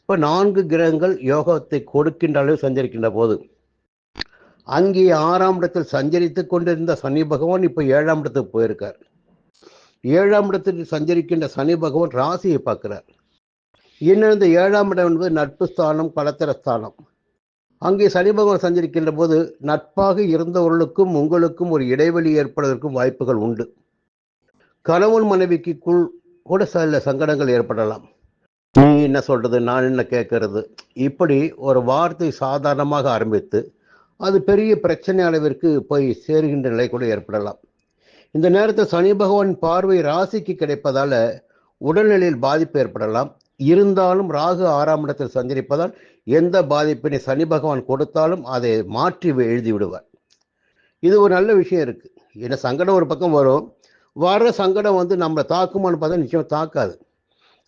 இப்போ 4 கிரகங்கள் யோகத்தை கொடுக்கின்ற அளவு சஞ்சரிக்கின்ற போது அங்கே 6ஆம் இடத்தில் சஞ்சரித்து கொண்டிருந்த சனி பகவான் இப்போ 7ஆம் இடத்துக்கு போயிருக்கார். 7ஆம் இடத்தில் சஞ்சரிக்கின்ற சனி பகவான் ராசியை பார்க்கிறார். இன்னும் இந்த 7ஆம் இடம் என்பது நட்பு ஸ்தானம், களத்திர ஸ்தானம். அங்கே சனி பகவான் சஞ்சரிக்கின்ற போது நட்பாக இருந்தவர்களுக்கும் உங்களுக்கும் ஒரு இடைவெளி ஏற்படுவதற்கும் வாய்ப்புகள் உண்டு. கணவன் மனைவிக்குள் கூட சில சங்கடங்கள் ஏற்படலாம். நீ என்ன சொல்றது, நான் என்ன கேட்கறது, இப்படி ஒரு வார்த்தை சாதாரணமாக ஆரம்பித்து அது பெரிய பிரச்சனை அளவிற்கு போய் சேருகின்ற நிலை கூட ஏற்படலாம். இந்த நேரத்தில் சனி பகவான் பார்வை ராசிக்கு கிடைப்பதால உடல்நிலையில் பாதிப்பு ஏற்படலாம். இருந்தாலும் ராகு 6ஆம் இடத்தில் சஞ்சரிப்பதால் எந்த பாதிப்பினை சனி பகவான் கொடுத்தாலும் அதை மாற்றி எழுதி விடுவார். இது ஒரு நல்ல விஷயம் இருக்கு. ஏன்னா சங்கடம் ஒரு பக்கம் வரும், வர்ற சங்கடம் நம்மளை தாக்குமான்னு பார்த்தா நிச்சயம் தாக்காது.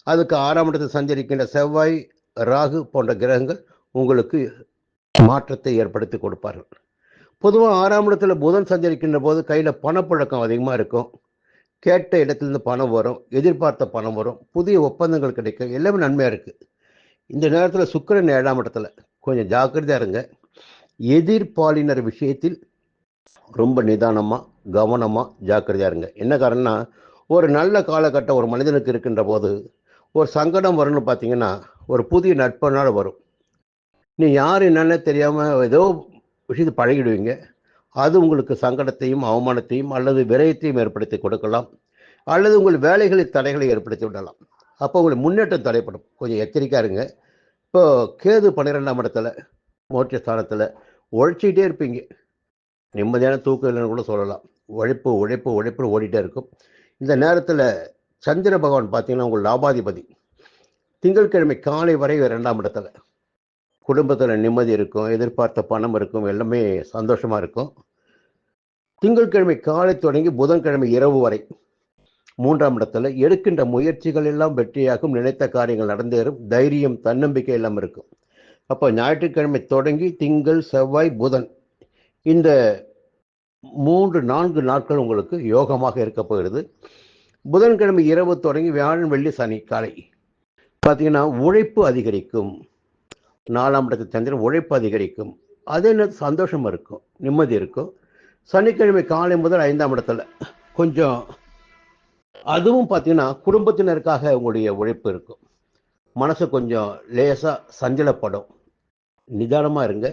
அதுக்கு 6ஆம் இடத்தில் சஞ்சரிக்கின்ற செவ்வாய், ராகு போன்ற கிரகங்கள் உங்களுக்கு மாற்றத்தை ஏற்படுத்தி கொடுப்பார்கள். பொதுவாக 6ஆம் இடத்துல புதன் சஞ்சரிக்கின்ற போது கையில் பணப்புழக்கம் அதிகமாக இருக்கும். கேட்ட இடத்துலேருந்து பணம் வரும், எதிர்பார்த்த பணம் வரும், புதிய ஒப்பந்தங்கள் கிடைக்கும், எல்லாமே நன்மையாக இருக்குது. இந்த நேரத்தில் சுக்கிரன் 7ஆம் இடத்துல, கொஞ்சம் ஜாக்கிரதையாக இருங்க. எதிர்பாலினர் விஷயத்தில் ரொம்ப நிதானமாக கவனமாக ஜாக்கிரதையாக இருங்க. என்ன காரணம்னா, ஒரு நல்ல காலகட்டம் ஒரு மனிதனுக்கு இருக்கின்ற போது ஒரு சங்கடம் வரும்னு பார்த்தீங்கன்னா ஒரு புதிய நட்பனால் வரும். நீ யார் என்னன்னு தெரியாமல் ஏதோ விஷயத்தை பழகிடுவீங்க. அது உங்களுக்கு சங்கடத்தையும் அவமானத்தையும் அல்லது விரயத்தையும் ஏற்படுத்தி கொடுக்கலாம், அல்லது உங்கள் வேலைகளில் தடைகளை ஏற்படுத்தி விடலாம். அப்போ உங்களுக்கு முன்னேற்றம் தடைப்படும். கொஞ்சம் எச்சரிக்கையாக இருங்க. இப்போ கேது 12ஆம் இடத்துல மோட்ச ஸ்தானத்தில் உழைச்சிக்கிட்டே இருப்பீங்க. நிம்மதியான தூக்கம் இல்லைன்னு கூட சொல்லலாம். உழைப்பு உழைப்பு உழைப்புன்னு ஓடிட்டே இருக்கும். இந்த நேரத்தில் சந்திர பகவான் பார்த்தீங்கன்னா உங்கள் லாபாதிபதி. திங்கட்கிழமை காலை வரை 2ஆம் இடத்துல குடும்பத்தில் நிம்மதி இருக்கும், எதிர்பார்த்த பணம் இருக்கும், எல்லாமே சந்தோஷமாக இருக்கும். திங்கட்கிழமை காலை தொடங்கி புதன்கிழமை இரவு வரை 3ஆம் இடத்துல எடுக்கின்ற முயற்சிகள் எல்லாம் வெற்றியாகும், நினைத்த காரியங்கள் நடந்தேறும், தைரியம் தன்னம்பிக்கை எல்லாம் இருக்கும். அப்போ ஞாயிற்றுக்கிழமை தொடங்கி திங்கள் செவ்வாய் புதன் இந்த 3-4 நாட்கள் உங்களுக்கு யோகமாக இருக்க போகிறது. புதன்கிழமை இரவு தொடங்கி வியாழன் வெள்ளி சனி காலை பார்த்தீங்கன்னா உழைப்பு அதிகரிக்கும். 4ஆம் இடத்து சந்திரன் உழைப்பு அதிகரிக்கும், அதே நேரத்தில் சந்தோஷம் இருக்கும், நிம்மதி இருக்கும். சனிக்கிழமை காலை முதல் 5ஆம் இடத்துல கொஞ்சம் அதுவும் பார்த்தீங்கன்னா குடும்பத்தினருக்காக உங்களுடைய உழைப்பு இருக்கும். மனசு கொஞ்சம் லேசாக சஞ்சலப்படும். நிதானமாக இருங்க.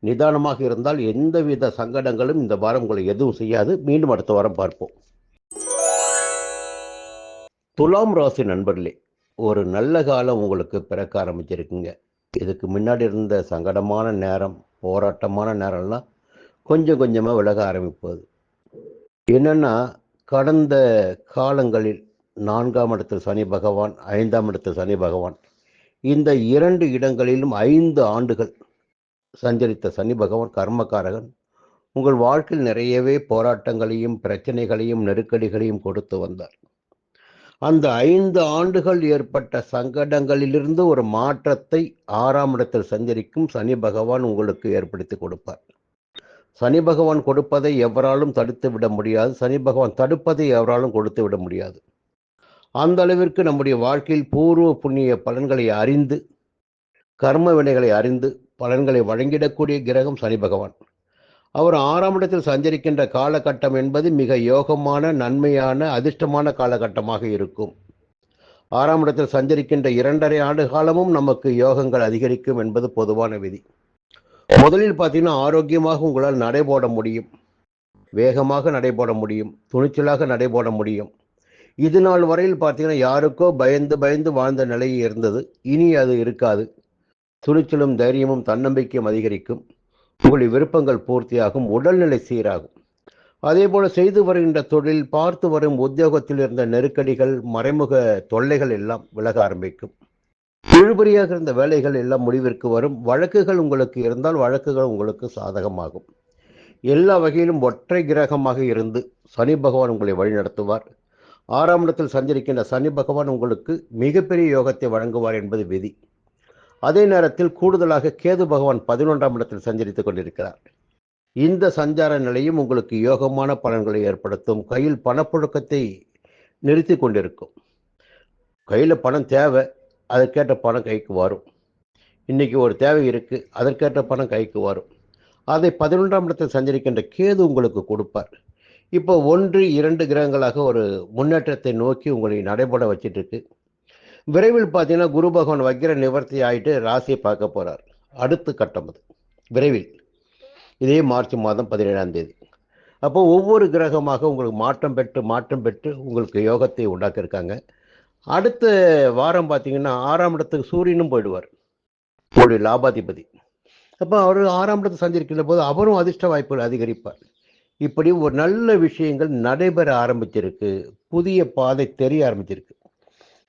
நிதானமாக இருந்தால் எந்தவித சங்கடங்களும் இந்த வாரம் உங்களை எதுவும் செய்யாது. மீண்டும் அடுத்த வாரம் பார்ப்போம். துலாம் ராசி நண்பர்களே, ஒரு நல்ல காலம் உங்களுக்கு பிறக்க ஆரம்பிச்சிருக்குங்க. இதுக்கு முன்னாடி இருந்த சங்கடமான நேரம், போராட்டமான நேரம்லாம் கொஞ்சம் கொஞ்சமாக விலக ஆரம்பிப்பது. என்னென்னா கடந்த காலங்களில் 4ஆம் இடத்தில் சனி பகவான், 5ஆம் இடத்தில் சனி பகவான், இந்த 2 இடங்களிலும் 5 ஆண்டுகள் சஞ்சரித்த சனி பகவான் கர்மகாரகன் உங்கள் வாழ்க்கையில் நிறையவே போராட்டங்களையும் பிரச்சனைகளையும் நெருக்கடிகளையும் கொடுத்து வந்தார். அந்த 5 ஆண்டுகள் ஏற்பட்ட சங்கடங்களிலிருந்து ஒரு மாற்றத்தை 6ஆம் இடத்தில் சஞ்சரிக்கும் சனி பகவான் உங்களுக்கு ஏற்படுத்தி கொடுப்பார். சனி பகவான் கொடுப்பதை எவராலும் தடுத்து விட முடியாது. சனி பகவான் தடுப்பதை எவராலும் கொடுத்து விட முடியாது. அந்த அளவிற்கு நம்முடைய வாழ்க்கையில் பூர்வ புண்ணிய பலன்களை அறிந்து, கர்ம வினைகளை அறிந்து பலன்களை வழங்கிடக்கூடிய கிரகம் சனி பகவான். அவர் 6ஆம் இடத்தில் சஞ்சரிக்கின்ற காலகட்டம் என்பது மிக யோகமான, நன்மையான, அதிர்ஷ்டமான காலகட்டமாக இருக்கும். 6ஆம் இடத்தில் சஞ்சரிக்கின்ற 2.5 ஆண்டு காலமும் நமக்கு யோகங்கள் அதிகரிக்கும் என்பது பொதுவான விதி. முதலில் பார்த்தீங்கன்னா ஆரோக்கியமாக உங்களால் நடைபோட முடியும், வேகமாக நடைபோட முடியும், துணிச்சலாக நடைபோட முடியும். இது நாள் வரையில் பார்த்தீங்கன்னா யாருக்கோ பயந்து பயந்து வாழ்ந்த நிலை இருந்தது. இனி அது இருக்காது. துணிச்சலும் தைரியமும் தன்னம்பிக்கையும் அதிகரிக்கும். உங்களுடைய விருப்பங்கள் பூர்த்தியாகும், உடல்நிலை சீராகும். அதே போல செய்து வருகின்ற தொழில், பார்த்து வரும் உத்தியோகத்தில் இருந்த நெருக்கடிகள், மறைமுக தொல்லைகள் எல்லாம் விலக ஆரம்பிக்கும். இழுபறியாக இருந்த வேலைகள் எல்லாம் முடிவிற்கு வரும். வழக்குகள் உங்களுக்கு இருந்தால் வழக்குகள் உங்களுக்கு சாதகமாகும். எல்லா வகையிலும் ஒற்றை கிரகமாக இருந்து சனி பகவான் உங்களை வழிநடத்துவார். 6ஆம் இடத்தில் சஞ்சரிக்கின்ற சனி பகவான் உங்களுக்கு மிகப்பெரிய யோகத்தை வழங்குவார் என்பது விதி. அதே நேரத்தில் கூடுதலாக கேது பகவான் 11ஆம் இடத்தில் சஞ்சரித்துக் கொண்டிருக்கிறார். இந்த சஞ்சார நிலையும் உங்களுக்கு யோகமான பலன்களை ஏற்படுத்தும். கையில் பணப்புழக்கத்தை நிறுத்தி கொண்டிருக்கும். கையில் பணம் தேவை, அதற்கேற்ற பணம் கைக்கு வரும். இன்னைக்கு ஒரு தேவை இருக்கு, அதற்கேற்ற பணம் கைக்கு வரும். அதை 11ஆம் இடத்தில் சஞ்சரிக்கின்ற கேது உங்களுக்கு கொடுப்பார். இப்போ 1-2 கிரகங்களாக ஒரு முன்னேற்றத்தை நோக்கி உங்களை நடைபெற வச்சிட்டு இருக்கு. விரைவில் பார்த்தீங்கன்னா குரு பகவான் வக்கிர நிவர்த்தி ஆகிட்டு ராசியை பார்க்க போறார். அடுத்த கட்டம் அது விரைவில், இதே மார்ச் மாதம் 17ஆம் தேதி. அப்போ ஒவ்வொரு கிரகமாக உங்களுக்கு மாற்றம் பெற்று உங்களுக்கு யோகத்தை உண்டாக்க இருக்காங்க. அடுத்த வாரம் பார்த்தீங்கன்னா 6ஆம் இடத்துக்கு சூரியனும் போயிடுவார், உங்களுடைய லாபாதிபதி. அப்போ அவர் 6ஆம் இடத்தை சஞ்சரிக்கின்ற போது அவரும் அதிர்ஷ்ட வாய்ப்புகள் அதிகரிப்பார். இப்படி ஒரு நல்ல விஷயங்கள் நடைபெற ஆரம்பிச்சிருக்கு. புதிய பாதை தெரிய ஆரம்பிச்சிருக்கு.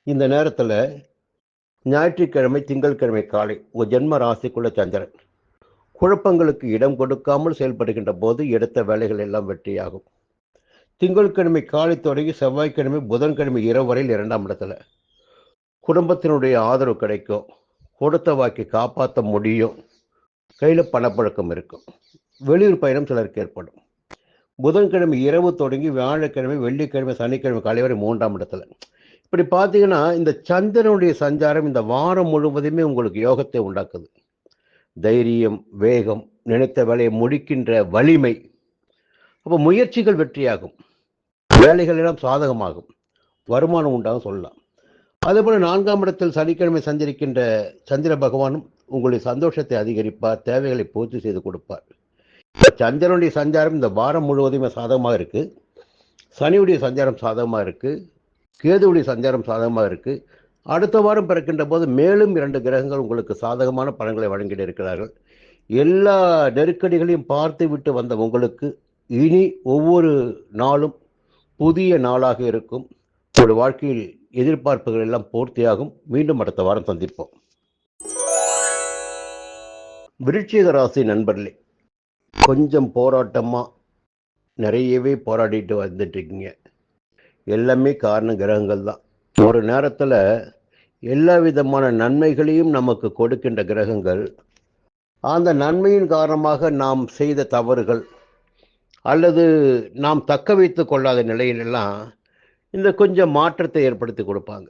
இந்த நேரத்தில் ஞாயிற்றுக்கிழமை திங்கட்கிழமை காலை உங்கள் ஜென்ம ராசிக்குள்ள சந்திரன் குழப்பங்களுக்கு இடம் கொடுக்காமல் செயல்படுகின்ற போது எடுத்த வேலைகள் எல்லாம் வெற்றியாகும். திங்கட்கிழமை காலை தொடங்கி செவ்வாய்க்கிழமை புதன்கிழமை இரவு வரையில் 2ஆம் இடத்துல குடும்பத்தினுடைய ஆதரவு கிடைக்கும். கொடுத்த வாக்கை காப்பாற்ற முடியும். கையில் பணப்பழக்கம் இருக்கும். வெளியூர் பயணம் சிலருக்கு ஏற்படும். புதன்கிழமை இரவு தொடங்கி வியாழக்கிழமை வெள்ளிக்கிழமை சனிக்கிழமை காலை வரை 3ஆம் இடத்துல. இப்படி பார்த்தீங்கன்னா இந்த சந்திரனுடைய சஞ்சாரம் இந்த வாரம் முழுவதுமே உங்களுக்கு யோகத்தை உண்டாக்குது. தைரியம், வேகம், நினைத்த வேலையை முடிக்கின்ற வலிமை. அப்போ முயற்சிகள் வெற்றியாகும், வேலைகள் எல்லாம் சாதகமாகும், வருமானம் உண்டாகும் சொல்லலாம். அதே போல 4ஆம் இடத்தில் சனிக்கிழமை சஞ்சரிக்கின்ற சந்திர பகவானும் உங்களுடைய சந்தோஷத்தை அதிகரிப்பார், தேவைகளை பூர்த்தி செய்து கொடுப்பார். சந்திரனுடைய சஞ்சாரம் இந்த வாரம் முழுவதுமே சாதகமாக இருக்கு. சனியுடைய சஞ்சாரம் சாதகமாக இருக்கு. கேதுவுடைய சஞ்சாரம் சாதகமாக இருக்கு. அடுத்த வாரம் பிறக்கின்ற போது மேலும் 2 கிரகங்கள் உங்களுக்கு சாதகமான பலன்களை வழங்கிட்டு இருக்கிறார்கள். எல்லா நெருக்கடிகளையும் பார்த்து விட்டு வந்த உங்களுக்கு இனி ஒவ்வொரு நாளும் புதிய நாளாக இருக்கும். உங்களுடைய வாழ்க்கையில் எதிர்பார்ப்புகள் எல்லாம் பூர்த்தியாகும். மீண்டும் அடுத்த வாரம் சந்திப்போம். விருச்சிக ராசி நண்பர்களே, கொஞ்சம் போராட்டமாக நிறையவே போராடிட்டு வந்துட்டு இருக்கீங்க. எல்லாமே காரணம் கிரகங்கள் தான். ஒரு நேரத்தில் எல்லா விதமான நன்மைகளையும் நமக்கு கொடுக்கின்ற கிரகங்கள் அந்த நன்மையின் காரணமாக நாம் செய்த தவறுகள் அல்லது நாம் தக்க வைத்து கொள்ளாத நிலையிலெல்லாம் இந்த கொஞ்சம் மாற்றத்தை ஏற்படுத்தி கொடுப்பாங்க.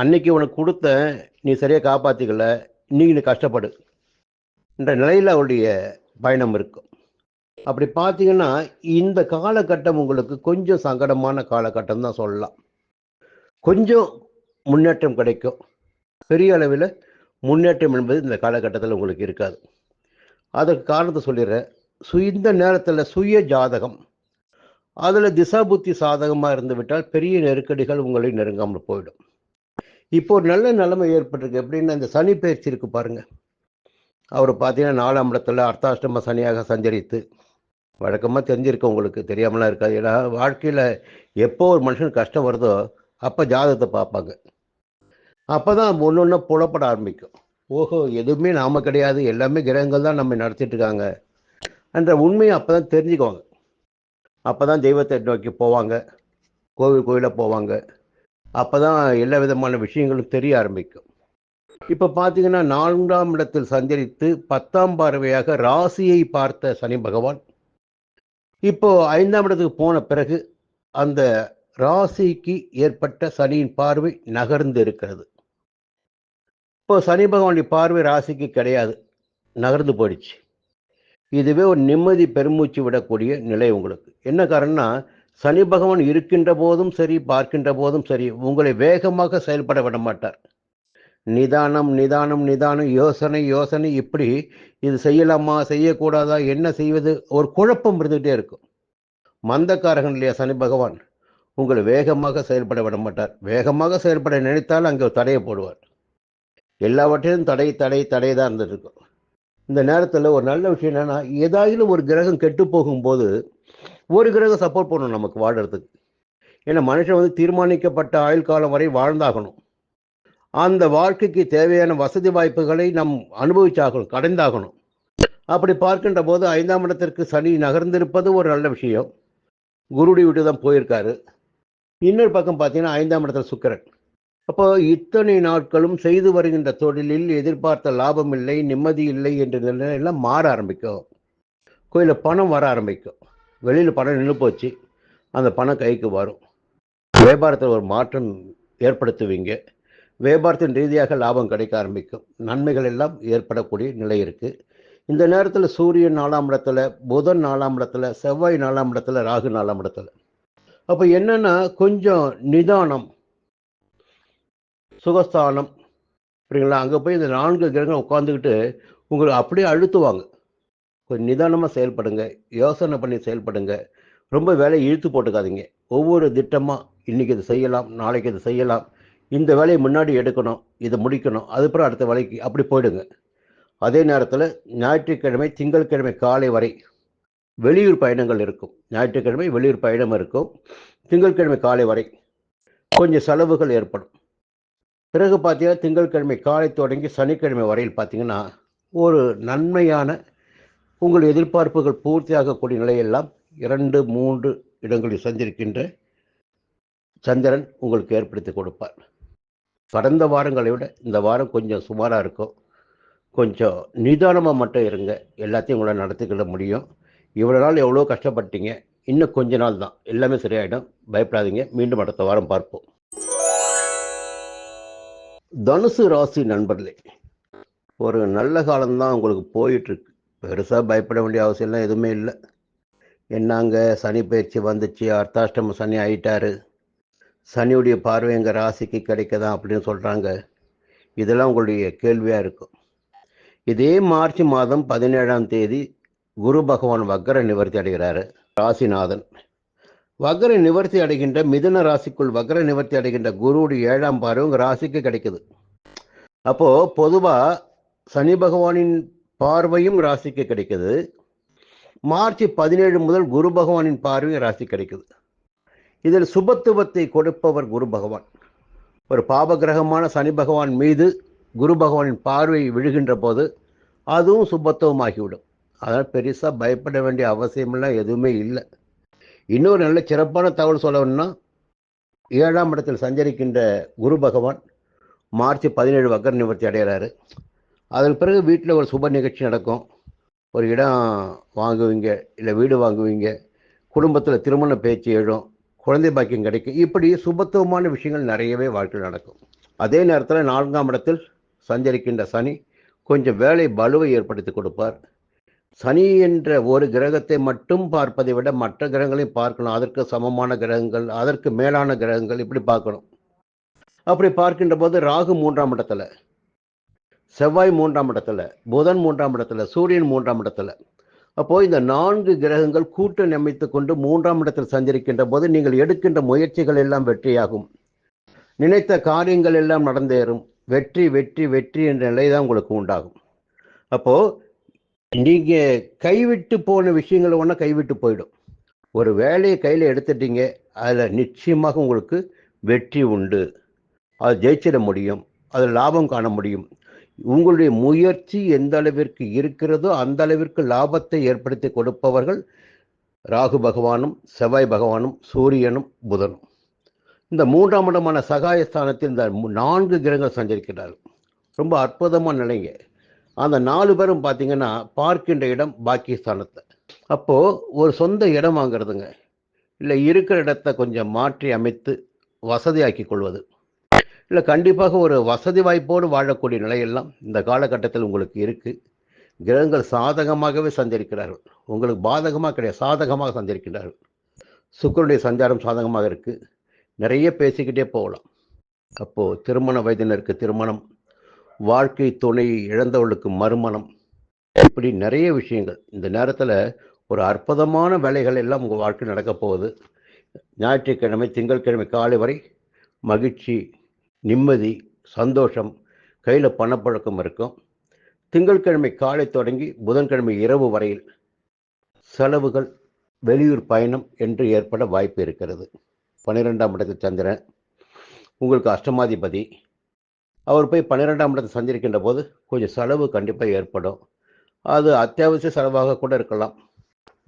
அன்னைக்கு உனக்கு கொடுத்த நீ சரியாக காப்பாற்றிக்கல, இன்னைக்கு நீ கஷ்டப்படு என்ற நிலையில் அவருடைய பயணம் இருக்கும். அப்படி பார்த்தீங்கன்னா இந்த காலகட்டம் உங்களுக்கு கொஞ்சம் சங்கடமான காலகட்டம் தான் சொல்லலாம். கொஞ்சம் முன்னேற்றம் கிடைக்கும், பெரிய அளவில் முன்னேற்றம் என்பது இந்த காலகட்டத்தில் உங்களுக்கு இருக்காது. அதற்கு காரணத்தை சொல்லிடுறேன். இந்த நேரத்தில் சுய ஜாதகம் அதில் திசா புத்தி சாதகமாக இருந்து விட்டால் பெரிய நெருக்கடிகள் உங்களை நெருங்காமல் போயிடும். இப்போ ஒரு நல்ல நிலைமை ஏற்பட்டிருக்கு. எப்படின்னா இந்த சனி பயிற்சி இருக்கு பாருங்க, அவர் பார்த்தீங்கன்னா 4ஆம் இடத்துல அர்த்தாஷ்டம சனியாக சஞ்சரித்து, வழக்கமாக தெரிஞ்சிருக்க உங்களுக்கு, தெரியாமலாம் இருக்காது. ஏன்னா வாழ்க்கையில் எப்போ ஒரு மனுஷனுக்கு கஷ்டம் வருதோ அப்போ ஜாதகத்தை பார்ப்பாங்க. அப்போ தான் ஒன்று ஒன்றா புலப்பட ஆரம்பிக்கும். ஓஹோ, எதுவுமே நாம கிடையாது, எல்லாமே கிரகங்கள் தான் நம்ம நடத்திட்டு இருக்காங்க என்ற உண்மையை அப்போ தான் தெரிஞ்சுக்குவாங்க. அப்போ தான் தெய்வத்தை நோக்கி போவாங்க, கோயிலாக போவாங்க. அப்போ தான் எல்லா விதமான விஷயங்களும் தெரிய ஆரம்பிக்கும். இப்போ பார்த்தீங்கன்னா 4ஆம் இடத்தில் சஞ்சரித்து 10ஆம் பார்வையாக ராசியை பார்த்த சனி பகவான் இப்போ 5ஆம் இடத்துக்கு போன பிறகு அந்த ராசிக்கு ஏற்பட்ட சனியின் பார்வை நகர்ந்து இருக்கிறது. இப்போ சனி பகவானுடைய பார்வை ராசிக்கு கிடையாது, நகர்ந்து போயிடுச்சு. இதுவே ஒரு நிம்மதி பெருமூச்சு விடக்கூடிய நிலை உங்களுக்கு. என்ன காரணம்னா சனி பகவான் இருக்கின்ற போதும் சரி, பார்க்கின்ற போதும் சரி, உங்களை வேகமாக செயல்பட விட மாட்டார். நிதானம் நிதானம் நிதானம், யோசனை யோசனை, இப்படி இது செய்யலாமா செய்யக்கூடாதா என்ன செய்வது, ஒரு குழப்பம் இருந்துகிட்டே இருக்கும். மந்தக்காரகன் இல்லையா சனி பகவான், உங்களை வேகமாக செயல்பட விட மாட்டார். வேகமாக செயல்பட நினைத்தால் அங்கே தடையை போடுவார். எல்லாவற்றையும் தடை தடை தடை தான் இருந்துட்டு இருக்கும். இந்த நேரத்தில் ஒரு நல்ல விஷயம் என்னன்னா, ஏதாயிலும் ஒரு கிரகம் கெட்டு போகும்போது ஒரு கிரகம் சப்போர்ட் பண்ணணும் நமக்கு வாழ்கிறதுக்கு. ஏன்னா மனுஷன் தீர்மானிக்கப்பட்ட ஆயுள் காலம் வரை வாழ்ந்தாகணும். அந்த வாழ்க்கைக்கு தேவையான வசதி வாய்ப்புகளை நாம் அனுபவிச்சாகணும், கடந்தாகணும். அப்படி பார்க்கின்ற போது 5ஆம் இடத்திற்கு சனி நகர்ந்திருப்பது ஒரு நல்ல விஷயம். குருடி விட்டு தான் போயிருக்காரு. இன்னொரு பக்கம் பார்த்தீங்கன்னா 5ஆம் இடத்துல சுக்கிரன். அப்போ இத்தனை நாட்களும் செய்து வருகின்ற தொழிலில் எதிர்பார்த்த லாபம் இல்லை, நிம்மதி இல்லை என்ற நிலையெல்லாம் மாற ஆரம்பிக்கும். கோயிலில் பணம் வர ஆரம்பிக்கும். வெளியில் பணம் நின்று போச்சு, அந்த பணம் கைக்கு வரும். வியாபாரத்தில் ஒரு மாற்றம் ஏற்படுத்துவீங்க. வியாபாரத்தின் ரீதியாக லாபம் கிடைக்க ஆரம்பிக்கும். நன்மைகள் எல்லாம் ஏற்படக்கூடிய நிலை இருக்குது. இந்த நேரத்தில் சூரியன் 4ஆம் இடத்துல, புதன் 4ஆம் இடத்துல, செவ்வாய் 4ஆம் இடத்துல, ராகு 4ஆம் இடத்துல. அப்போ என்னன்னா கொஞ்சம் நிதானம், சுகஸ்தானம், அப்படிங்களா, அங்கே போய் இந்த 4 கிரகங்கள் உட்காந்துக்கிட்டு உங்களை அப்படியே அழுத்துவாங்க. கொஞ்சம் நிதானமாக செயல்படுங்க, யோசனை பண்ணி செயல்படுங்க. ரொம்ப வேலையை இழுத்து போட்டுக்காதீங்க. ஒவ்வொரு திட்டமாக இன்றைக்கி இது செய்யலாம், நாளைக்கு இது செய்யலாம், இந்த வேலையை முன்னாடி எடுக்கணும், இதை முடிக்கணும், அதுக்கப்புறம் அடுத்த வேலைக்கு, அப்படி போயிடுங்க. அதே நேரத்தில் ஞாயிற்றுக்கிழமை திங்கட்கிழமை காலை வரை வெளியூர் பயணங்கள் இருக்கும். ஞாயிற்றுக்கிழமை வெளியூர் பயணம் இருக்கும். திங்கட்கிழமை காலை வரை கொஞ்சம் செலவுகள் ஏற்படும். பிறகு பார்த்தீங்கன்னா திங்கட்கிழமை காலை தொடங்கி சனிக்கிழமை வரையில் பார்த்தீங்கன்னா ஒரு நன்மையான உங்கள் எதிர்பார்ப்புகள் பூர்த்தியாகக்கூடிய நிலையெல்லாம் 2, 3 இடங்களில் சந்திருக்கின்ற சந்திரன் உங்களுக்கு ஏற்படுத்தி கொடுப்பார். கடந்த வாரங்களை விட இந்த வாரம் கொஞ்சம் சுமாராக இருக்கும். கொஞ்சம் நிதானமாக மட்டும் இருங்க, எல்லாத்தையும் உங்களால் நடத்திக்கிட முடியும். இவ்வளோ நாள் எவ்வளோ கஷ்டப்பட்டீங்க, இன்னும் கொஞ்ச நாள் தான், எல்லாமே சரியாயிடும். பயப்படாதீங்க. மீண்டும் அடுத்த வாரம் பார்ப்போம். தனுசு ராசி நண்பர்களே, ஒரு நல்ல காலம்தான் உங்களுக்கு போயிட்டுருக்கு. பெருசாக பயப்பட வேண்டிய அவசியம்லாம் எதுவுமே இல்லை. என்னங்க சனி பயிற்சி வந்துச்சு, அர்த்தாஷ்டம சனி ஆயிட்டாரு, சனியுடைய பார்வை எங்கள் ராசிக்கு கிடைக்கதான் அப்படின்னு சொல்கிறாங்க. இதெல்லாம் உங்களுடைய கேள்வியாக இருக்கும். இதே மார்ச் மாதம் 17ஆம் தேதி குரு பகவான் வக்கர நிவர்த்தி அடைகிறாரு. ராசிநாதன் வக்ர நிவர்த்தி அடைகின்ற மிதுன ராசிக்குள் வக்ர நிவர்த்தி அடைகின்ற குருவுடைய 7ஆம் பார்வை உங்க ராசிக்கு கிடைக்குது. அப்போ பொதுவா சனி பகவானின் பார்வையும் ராசிக்கு கிடைக்குது. மார்ச் 17 முதல் குரு பகவானின் பார்வையும் ராசி கிடைக்குது. இதில் சுபத்துவத்தை கொடுப்பவர் குரு பகவான். ஒரு பாபகிரகமான சனி பகவான் மீது குரு பகவானின் பார்வை விழுகின்ற போது அதுவும் சுபத்துவமாகிவிடும். அதனால் பெருசாக பயப்பட வேண்டிய அவசியமெல்லாம் எதுவுமே இல்லை. இன்னொரு நல்ல சிறப்பான தகவல் சொல்லணும்னா, 7ஆம் இடத்தில் சஞ்சரிக்கின்ற குரு பகவான் மார்ச் 17 வக்ர நிவர்த்தி அடைகிறாரு. அதன் பிறகு வீட்டில் ஒரு சுப நிகழ்ச்சி நடக்கும். ஒரு இடம் வாங்குவீங்க, இல்லை வீடு வாங்குவீங்க, குடும்பத்தில் திருமண பேச்சு எழும், குழந்தை பாக்கியம் கிடைக்கும். இப்படி சுபத்துவமான விஷயங்கள் நிறையவே வாழ்க்கையில் நடக்கும். அதே நேரத்தில் 4ஆம் இடத்தில் சஞ்சரிக்கின்ற சனி கொஞ்சம் வேலை பலுவை ஏற்படுத்தி கொடுப்பார். சனி என்ற ஒரு கிரகத்தை மட்டும் பார்ப்பதை விட மற்ற கிரகங்களையும் பார்க்கணும். அதற்கு சமமான கிரகங்கள், அதற்கு மேலான கிரகங்கள், இப்படி பார்க்கணும். அப்படி பார்க்கின்ற போது ராகு 3ஆம் இடத்துல, செவ்வாய் 3ஆம் இடத்துல, புதன் 3ஆம் இடத்துல, சூரியன் 3ஆம் இடத்துல. அப்போ இந்த 4 கிரகங்கள் கூட்டணி அமைத்துக் கொண்டு 3ஆம் இடத்தில் சஞ்சரிக்கின்ற போது நீங்கள் எடுக்கின்ற முயற்சிகள் எல்லாம் வெற்றியாகும். நினைத்த காரியங்கள் எல்லாம் நடந்தேறும். வெற்றி வெற்றி வெற்றி என்ற நிலைதான் உங்களுக்கு உண்டாகும். அப்போ நீங்க கைவிட்டு போன விஷயங்கள் ஒன்றா கைவிட்டு போயிடும். ஒரு வேலையை கையில் எடுத்துட்டீங்க, அதில் நிச்சயமாக உங்களுக்கு வெற்றி உண்டு. அது ஜெயிச்சிட முடியும், அதில் லாபம் காண முடியும். உங்களுடைய முயற்சி எந்த அளவிற்கு இருக்கிறதோ அந்த அளவிற்கு லாபத்தை ஏற்படுத்தி கொடுப்பவர்கள் ராகு பகவானும் செவ்வாய் பகவானும் சூரியனும் புதனும். இந்த 3ஆம் இடமான சகாயஸ்தானத்தில் இந்த 4 கிரகங்கள் சஞ்சரிக்கிறார்கள். ரொம்ப அற்புதமான நிலைங்க. அந்த 4 பேரும் பார்த்தீங்கன்னா பார்க்கின்ற இடம் பாக்கியஸ்தானத்தை. அப்போது ஒரு சொந்த இடம் வாங்கிறதுங்க, இல்லை இருக்கிற இடத்தை கொஞ்சம் மாற்றி அமைத்து வசதியாக்கி கொள்வது, இல்லை கண்டிப்பாக ஒரு வசதி வாய்ப்போடு வாழக்கூடிய நிலையெல்லாம் இந்த காலகட்டத்தில் உங்களுக்கு இருக்குது. கிரகங்கள் சாதகமாகவே சஞ்சரிக்கிறார்கள். உங்களுக்கு பாதகமாக கிடையாது, சாதகமாக சஞ்சரிக்கிறார்கள். சுக்கிரனுடைய சஞ்சாரம் சாதகமாக இருக்குது. நிறைய பேசிக்கிட்டே போகலாம். அப்போது திருமண வயதினருக்கு திருமணம், வாழ்க்கை துணை இழந்தவர்களுக்கு மறுமணம், இப்படி நிறைய விஷயங்கள் இந்த நேரத்தில் ஒரு அற்புதமான வேலைகள் எல்லாம் உங்கள் வாழ்க்கை நடக்கப் போகுது. ஞாயிற்றுக்கிழமை திங்கட்கிழமை காலை வரை மகிழ்ச்சி, நிம்மதி, சந்தோஷம், கையில் பணப்பழக்கம் இருக்கும். திங்கட்கிழமை காலை தொடங்கி புதன்கிழமை இரவு வரையில் செலவுகள், வெளியூர் பயணம் என்று ஏற்பட வாய்ப்பு இருக்கிறது. 12ஆம் இடத்தில் சந்திரன் உங்களுக்கு அஷ்டமாதிபதி. அவர் போய் 12ஆம் இடத்தை சஞ்சரிக்கின்ற போது கொஞ்சம் செலவு கண்டிப்பாக ஏற்படும். அது அத்தியாவசிய செலவாக கூட இருக்கலாம்.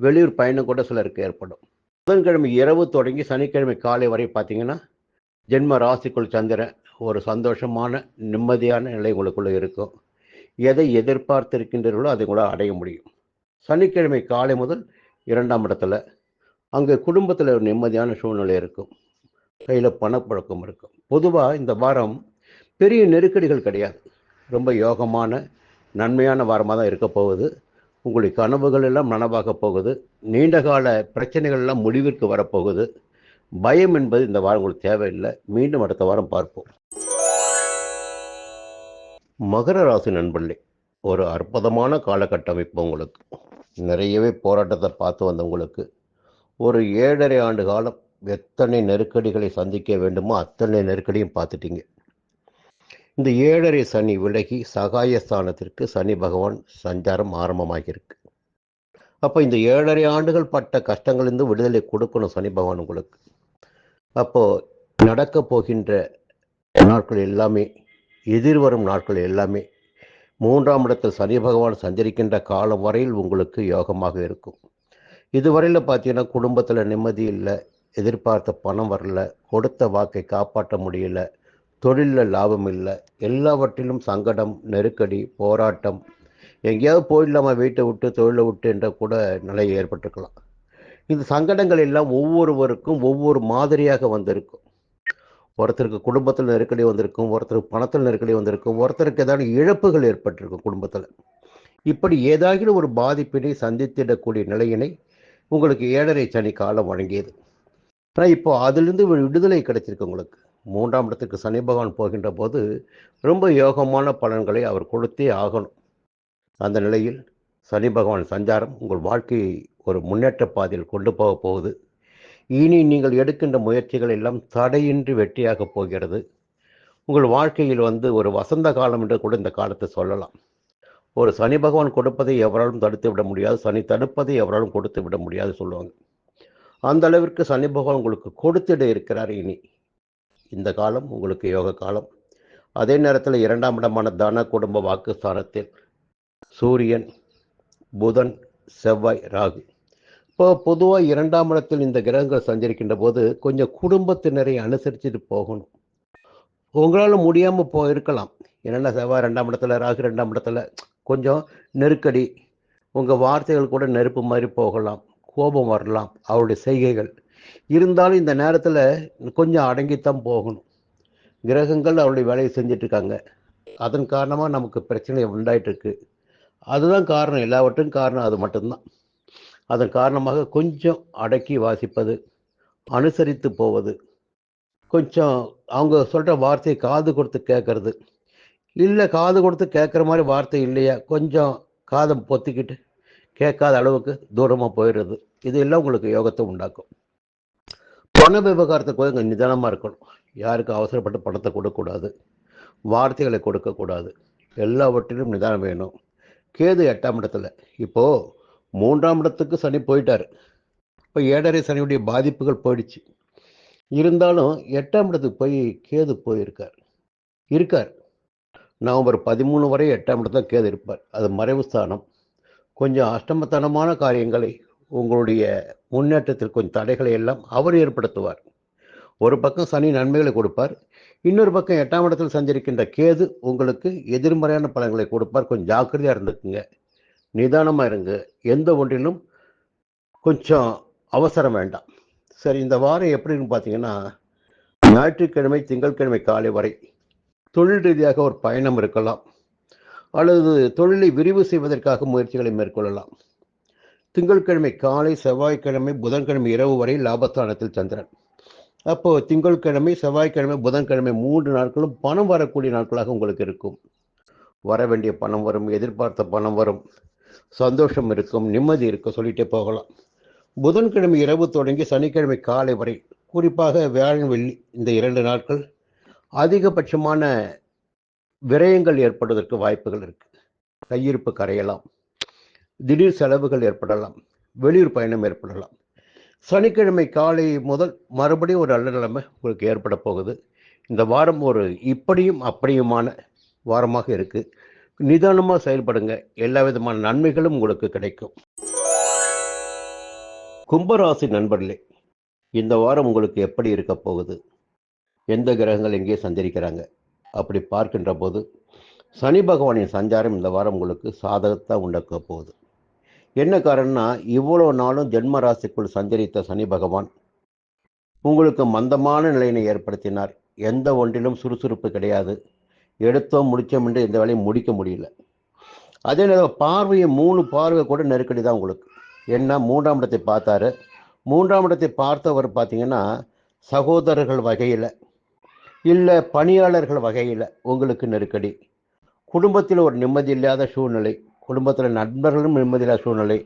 வெளியூர் பயணம் கூட சிலருக்கு ஏற்படும். புதன்கிழமை இரவு தொடங்கி சனிக்கிழமை காலை வரை பார்த்தீங்கன்னா ஜென்ம ராசிக்குள் சந்திரன் ஒரு சந்தோஷமான நிம்மதியான நிலை உங்களுக்குள்ளே இருக்கும். எதை எதிர்பார்த்திருக்கின்றீர்களோ அதை கூட அடைய முடியும். சனிக்கிழமை காலை முதல் 2ஆம் இடத்துல அங்கே குடும்பத்தில் ஒரு நிம்மதியான சூழ்நிலை இருக்கும். கையில் பணப்பழக்கம் இருக்கும். பொதுவாக இந்த வாரம் பெரிய நெருக்கடிகள் கிடையாது. ரொம்ப யோகமான நன்மையான வாரமாக தான் இருக்க போகுது. உங்களுடைய கனவுகள் எல்லாம் நனவாக போகுது. நீண்டகால பிரச்சனைகள் எல்லாம் முடிவிற்கு வரப்போகுது. பயம் என்பது இந்த வாரம் உங்களுக்கு தேவையில்லை. மீண்டும் அடுத்த வாரம் பார்ப்போம். மகர ராசி நண்பர்களே, ஒரு அற்புதமான காலகட்டம். இப்போ உங்களுக்கு நிறையவே போராட்டத்தை பார்த்து வந்தவங்களுக்கு ஒரு 7.5 ஆண்டு காலம் எத்தனை நெருக்கடிகளை சந்திக்க வேண்டுமோ அத்தனை நெருக்கடியும் பார்த்துட்டீங்க. இந்த 7.5 சனி விலகி சகாயஸ்தானத்திற்கு சனி பகவான் சஞ்சாரம் ஆரம்பமாகியிருக்கு. அப்போ இந்த 7.5 ஆண்டுகள் பட்ட கஷ்டங்களிலிருந்து விடுதலை கொடுக்கணும் சனி பகவான் உங்களுக்கு. அப்போது நடக்க போகின்ற நாட்கள் எல்லாமே, எதிர்வரும் நாட்கள் எல்லாமே 3ஆம் இடத்தில் சனி பகவான் சஞ்சரிக்கின்ற காலம் வரையில் உங்களுக்கு யோகமாக இருக்கும். இதுவரையில் பார்த்தீங்கன்னா குடும்பத்தில் நிம்மதி இல்லை, எதிர்பார்த்த பணம் வரல, கொடுத்த வாக்கை காப்பாற்ற முடியல, தொழிலில் லாபம் இல்லை, எல்லாவற்றிலும் சங்கடம், நெருக்கடி, போராட்டம், எங்கேயாவது போயிடலாமா வீட்டை விட்டு தொழிலை விட்டு என்ற கூட நிலை ஏற்பட்டிருக்கலாம். இந்த சங்கடங்கள் எல்லாம் ஒவ்வொருவருக்கும் ஒவ்வொரு மாதிரியாக வந்திருக்கும். ஒருத்தருக்கு குடும்பத்தில் நெருக்கடி வந்திருக்கும், ஒருத்தருக்கு பணத்தில் நெருக்கடி வந்திருக்கும், ஒருத்தருக்கு ஏதாவது இழப்புகள் ஏற்பட்டிருக்கும் குடும்பத்தில். இப்படி ஏதாவது ஒரு பாதிப்பினை சந்தித்திடக்கூடிய நிலையினை உங்களுக்கு 7.5 சனி காலம் வழங்கியது. ஆனால் இப்போ அதிலிருந்து விடுதலை கிடைச்சிருக்கு உங்களுக்கு. 3ஆம் இடத்துக்கு சனி பகவான் போகின்ற போது ரொம்ப யோகமான பலன்களை அவர் கொடுத்தே ஆகணும். அந்த நிலையில் சனி பகவான் சஞ்சாரம் உங்கள் வாழ்க்கையை ஒரு முன்னேற்ற பாதையில் கொண்டு போக போகுது. இனி நீங்கள் எடுக்கின்ற முயற்சிகள் எல்லாம் தடையின்றி வெற்றியாக போகிறது. உங்கள் வாழ்க்கையில் ஒரு வசந்த காலம் என்று கூட இந்த காலத்தை சொல்லலாம். ஒரு சனி பகவான் கொடுப்பதை எவராலும் தடுத்து விட முடியாது, சனி தடுப்பதை எவராலும் கொடுத்து விட முடியாது சொல்லுவாங்க. அந்த அளவிற்கு சனி பகவான் உங்களுக்கு கொடுத்துட இருக்கிறார். இனி இந்த காலம் உங்களுக்கு யோக காலம். அதே நேரத்தில் 2ஆம் இடமான தன குடும்ப வாக்குஸ்தானத்தில் சூரியன், புதன், செவ்வாய், ராகு. இப்போ பொதுவாக 2ஆம் இடத்தில் இந்த கிரகங்கள் சஞ்சரிக்கின்ற போது கொஞ்சம் குடும்பத்தினரை அனுசரிச்சுட்டு போகணும். உங்களால் முடியாமல் இருக்கலாம். என்னென்ன செவ்வாய் 2ஆம் இடத்துல, ராகு 2ஆம் இடத்துல, கொஞ்சம் நெருக்கடி, உங்கள் வார்த்தைகள் கூட நெருப்பு மாதிரி போகலாம், கோபம் வரலாம், அவருடைய செய்கைகள் இருந்தாலும் இந்த நேரத்தில் கொஞ்சம் அடங்கித்தான் போகணும். கிரகங்கள் அவருடைய வேலையை செஞ்சிட்ருக்காங்க. அதன் காரணமாக நமக்கு பிரச்சனை உண்டாயிட்ருக்கு. அதுதான் காரணம், எல்லாவற்றும் காரணம் அது மட்டும்தான். அதன் காரணமாக கொஞ்சம் அடக்கி வாசிப்பது, அனுசரித்து போவது, கொஞ்சம் அவங்க சொல்கிற வார்த்தையை காது கொடுத்து கேட்கறது, இல்லை காது கொடுத்து கேட்குற மாதிரி வார்த்தை இல்லையா, கொஞ்சம் காதை பொத்திக்கிட்டு கேட்காத அளவுக்கு தூரமாக போயிடுறது. இது எல்லாம் உங்களுக்கு யோகத்தை உண்டாக்கும். பண விவகாரத்துக்கு கொஞ்சம் நிதானமாக இருக்கணும். யாருக்கு அவசரப்பட்டு பணத்தை கொடுக்கக்கூடாது, வார்த்தைகளை கொடுக்கக்கூடாது, எல்லாவற்றிலும் நிதானம் வேணும். கேது 8ஆம் இடத்துல, இப்போது 3ஆம் இடத்துக்கு சனி போயிட்டார். இப்போ 7.5 சனியுடைய பாதிப்புகள் போயிடுச்சு. இருந்தாலும் 8ஆம் இடத்துக்கு போய் கேது இருக்கார். நவம்பர் 13 வரை 8ஆம் இடத்துல கேது இருப்பார். அது மறைவு ஸ்தானம். கொஞ்சம் அஷ்டமத்தனமான காரியங்களை, உங்களுடைய முன்னேற்றத்தில் கொஞ்சம் தடைகளை எல்லாம் அவர் ஏற்படுத்துவார். ஒரு பக்கம் சனி நன்மைகளை கொடுப்பார், இன்னொரு பக்கம் 8ஆம் இடத்தில் சஞ்சரிக்கின்ற கேது உங்களுக்கு எதிர்மறையான பலன்களை கொடுப்பார். கொஞ்சம் ஜாக்கிரதையாக இருந்துக்குங்க, நிதானமாக இருங்க, எந்த ஒன்றிலும் கொஞ்சம் அவசரம் வேண்டாம். சரி, இந்த வாரம் எப்படின்னு பார்த்தீங்கன்னா, ஞாயிற்றுக்கிழமை திங்கட்கிழமை காலை வரை தொழில் ரீதியாக ஒரு பயணம் இருக்கலாம், அல்லது தொழிலை விரிவு செய்வதற்காக முயற்சிகளை மேற்கொள்ளலாம். திங்கட்கிழமை காலை, செவ்வாய்க்கிழமை, புதன்கிழமை இரவு வரை லாபஸ்தானத்தில் சந்திரன். அப்போது திங்கட்கிழமை, செவ்வாய்க்கிழமை, புதன்கிழமை 3 நாட்களும் பணம் வரக்கூடிய நாட்களாக உங்களுக்கு இருக்கும். வர வேண்டிய பணம் வரும், எதிர்பார்த்த பணம் வரும், சந்தோஷம் இருக்கும், நிம்மதி இருக்கும், சொல்லிகிட்டே போகலாம். புதன்கிழமை இரவு தொடங்கி சனிக்கிழமை காலை வரை, குறிப்பாக வியாழன் வெள்ளி இந்த 2 நாட்கள் அதிகபட்சமான விரயங்கள் ஏற்படுவதற்கு வாய்ப்புகள் இருக்கு. கையிருப்பு கரையலாம், திடீர் செலவுகள் ஏற்படலாம், வெளியூர் பயணம் ஏற்படலாம். சனிக்கிழமை காலை முதல் மறுபடியும் ஒரு நல்ல நிலைமை உங்களுக்கு ஏற்பட போகுது. இந்த வாரம் ஒரு இப்படியும் அப்படியுமான வாரமாக இருக்கு. நிதானமாக செயல்படுங்க, எல்லா விதமான நன்மைகளும் உங்களுக்கு கிடைக்கும். கும்பராசி நண்பர்களே, இந்த வாரம் உங்களுக்கு எப்படி இருக்க போகுது, எந்த கிரகங்கள் எங்கே சஞ்சரிக்கிறாங்க அப்படி பார்க்கின்ற போது, சனி பகவானின் சஞ்சாரம் இந்த வாரம் உங்களுக்கு சாதகத்தான் உண்டாக்க போகுது. என்ன காரணம்னா, இவ்வளோ நாளும் ஜென்ம ராசிக்குள் சஞ்சரித்த சனி பகவான் உங்களுக்கு மந்தமான நிலையினை ஏற்படுத்தினார். எந்த ஒன்றிலும் சுறுசுறுப்பு கிடையாது, எடுத்தோம் முடித்தோம் என்று இந்த வேலையை முடிக்க முடியல. அதே நேரம் பார்வையை 3 பார்வை கூட நெருக்கடி தான் உங்களுக்கு. என்ன, 3ஆம் இடத்தை பார்த்தாரு. 3ஆம் இடத்தை பார்த்தவர் பார்த்தீங்கன்னா, சகோதரர்கள் வகையில், இல்லை பணியாளர்கள் வகையில் உங்களுக்கு நெருக்கடி. குடும்பத்தில் ஒரு நிம்மதி இல்லாத சூழ்நிலை, குடும்பத்தில் நண்பர்களும் நிம்மதியில்லாத சூழ்நிலை.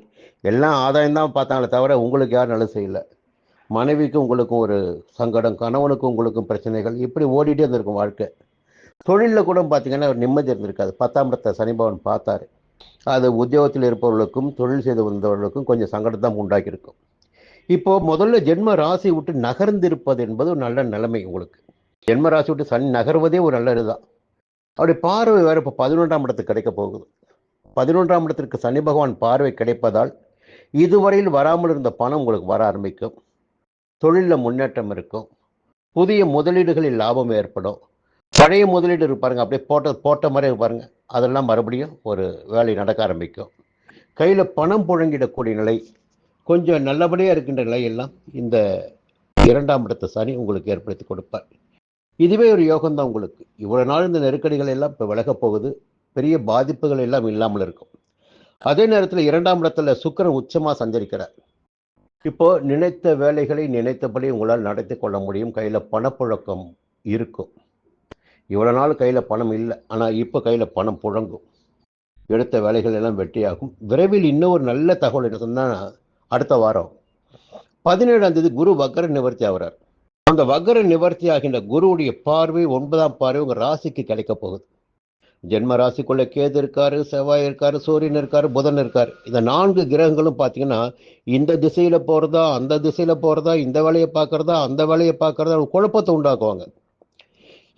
எல்லாம் ஆதாயம்தான் பார்த்தாங்களே தவிர உங்களுக்கு யாரும் நல்லது செய்யலை. மனைவிக்கும் உங்களுக்கும் ஒரு சங்கடம், கணவனுக்கும் உங்களுக்கும் பிரச்சனைகள், இப்படி ஓடிட்டே இருந்திருக்கும் வாழ்க்கை. தொழிலில் கூட பார்த்தீங்கன்னா ஒரு நிம்மதி இருந்திருக்காது. 10ஆம் இடத்தை சனிபவன் பார்த்தாரு. அது உத்தியோகத்தில் இருப்பவர்களுக்கும் தொழில் செய்து வந்தவர்களுக்கும் கொஞ்சம் சங்கடம் தான் உண்டாக்கியிருக்கும். இப்போது முதல்ல ஜென்ம ராசி விட்டு நகர்ந்திருப்பது என்பது ஒரு நல்ல நிலைமை உங்களுக்கு. ஜென்ம ராசி விட்டு சனி நகர்வதே ஒரு நல்ல இதுதான். அப்படி பார்வை வேறு இப்போ 11ஆம் இடத்துக்கு கிடைக்க போகுது. 11ஆம் இடத்திற்கு சனி பகவான் பார்வை கிடைப்பதால் இதுவரையில் வராமல் இருந்த பணம் உங்களுக்கு வர ஆரம்பிக்கும். தொழிலில் முன்னேற்றம் இருக்கும். புதிய முதலீடுகளில் லாபம் ஏற்படும். பழைய முதலீடு இருப்பாருங்க, அப்படியே போட்ட மாதிரி இருப்பாருங்க, அதெல்லாம் மறுபடியும் ஒரு வேலை நடக்க ஆரம்பிக்கும். கையில் பணம் புழங்கிடக்கூடிய நிலை, கொஞ்சம் நல்லபடியாக இருக்கின்ற நிலையெல்லாம் இந்த 2ஆம் இடத்து சனி உங்களுக்கு ஏற்படுத்தி கொடுப்பார். இதுவே ஒரு யோகம்தான் உங்களுக்கு. இவ்வளோ நாள் இந்த நெருக்கடிகள் எல்லாம் இப்போ விலகப் போகுது. பெரிய பாதிப்புகள் எல்லாம் இல்லாமல் இருக்கும். அதே நேரத்தில் 2ஆம் இடத்துல சுக்கிரன் உச்சமாக சஞ்சரிக்கிறார். இப்போ நினைத்த வேலைகளை நினைத்தபடி உங்களால் நடத்தி கொள்ள முடியும். கையில் பணப்புழக்கம் இருக்கும். இவ்வளோ நாள் கையில் பணம் இல்லை, ஆனால் இப்போ கையில் பணம் புழங்கும். எடுத்த வேலைகள் எல்லாம் வெற்றியாகும். விரைவில் இன்னும் ஒரு நல்ல தகவல் என்ன சொன்னால், அடுத்த வாரம் 17ஆம் தேதி குரு வக்கர நிவர்த்தி ஆகிறார். அந்த வக்கர நிவர்த்தி ஆகின்ற குருவுடைய பார்வை 9ஆம் பார்வை உங்க ராசிக்கு கிடைக்க போகுது. ஜென்ம ராசிக்குள்ள கேது இருக்காரு, செவ்வாய் இருக்காரு, சூரியன் இருக்காரு, புதன் இருக்காரு. இந்த 4 கிரகங்களும் பார்த்தீங்கன்னா இந்த திசையில போறதா, அந்த திசையில போறதா, இந்த வேலையை பார்க்கறதா, அந்த வேலையை பார்க்கறதா, ஒரு குழப்பத்தை உண்டாக்குவாங்க.